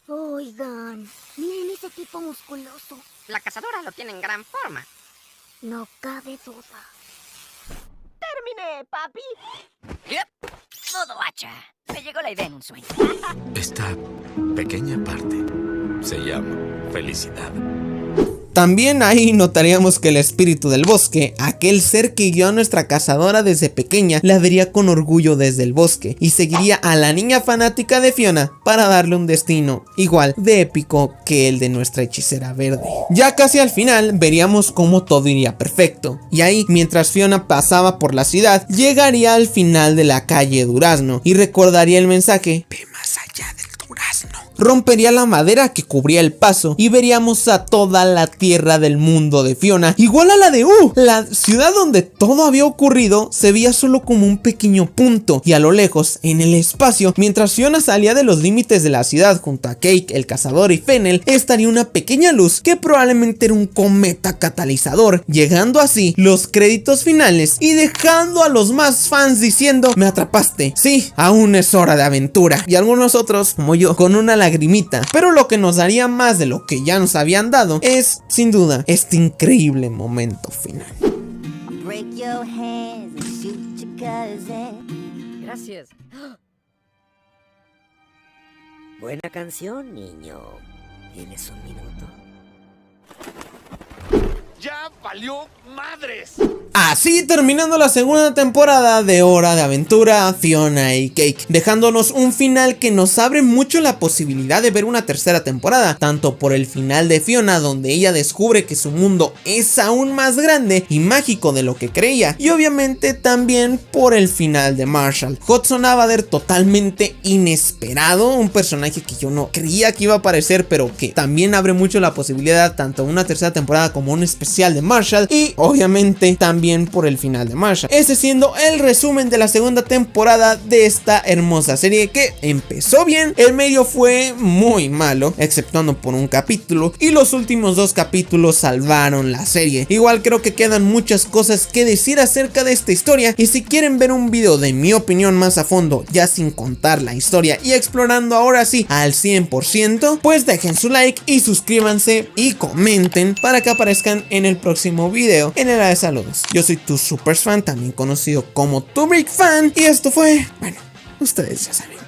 Oigan, miren ese tipo musculoso. La cazadora lo tiene en gran forma. No cabe duda. ¡Terminé, papi! Yep. Modo hacha. Me llegó la idea en un sueño. Esta pequeña parte se llama felicidad. También ahí notaríamos que el espíritu del bosque, aquel ser que guió a nuestra cazadora desde pequeña, la vería con orgullo desde el bosque y seguiría a la niña fanática de Fiona para darle un destino igual de épico que el de nuestra hechicera verde. Ya casi al final veríamos cómo todo iría perfecto, y ahí mientras Fiona pasaba por la ciudad, llegaría al final de la calle Durazno y recordaría el mensaje: ve más allá del durazno. Rompería la madera que cubría el paso y veríamos a toda la tierra del mundo de Fiona, igual a la de la ciudad donde todo había ocurrido se veía solo como un pequeño punto, y a lo lejos, en el espacio, mientras Fiona salía de los límites de la ciudad junto a Cake, el cazador y Fennel, estaría una pequeña luz que probablemente era un cometa catalizador, llegando así los créditos finales y dejando a los más fans diciendo: me atrapaste, sí, aún es hora de aventura. Y algunos otros, como yo, con una lagrimita. Pero lo que nos daría más de lo que ya nos habían dado es, sin duda, este increíble momento final. Gracias. Buena canción, niño. ¿Tienes un minuto? ¡Ya valió madres! Así terminando la segunda temporada de Hora de Aventura, Fiona y Cake, dejándonos un final que nos abre mucho la posibilidad de ver una tercera temporada, tanto por el final de Fiona, donde ella descubre que su mundo es aún más grande y mágico de lo que creía, y obviamente también por el final de Marshall, Hudson Avader totalmente inesperado, un personaje que yo no creía que iba a aparecer, pero que también abre mucho la posibilidad tanto una tercera temporada como un especial de Marshall, y obviamente también por el final de Marshall. Ese siendo el resumen de la segunda temporada de esta hermosa serie que empezó bien, el medio fue muy malo, exceptuando por un capítulo, y los últimos 2 capítulos salvaron la serie. Igual creo que quedan muchas cosas que decir acerca de esta historia, y si quieren ver un video de mi opinión más a fondo, ya sin contar la historia y explorando ahora sí al 100%, pues dejen su like y suscríbanse y comenten para que aparezcan en el próximo video en el área de saludos. Yo soy tu super fan, también conocido como tu Brick Fan, y esto fue, bueno, ustedes ya saben.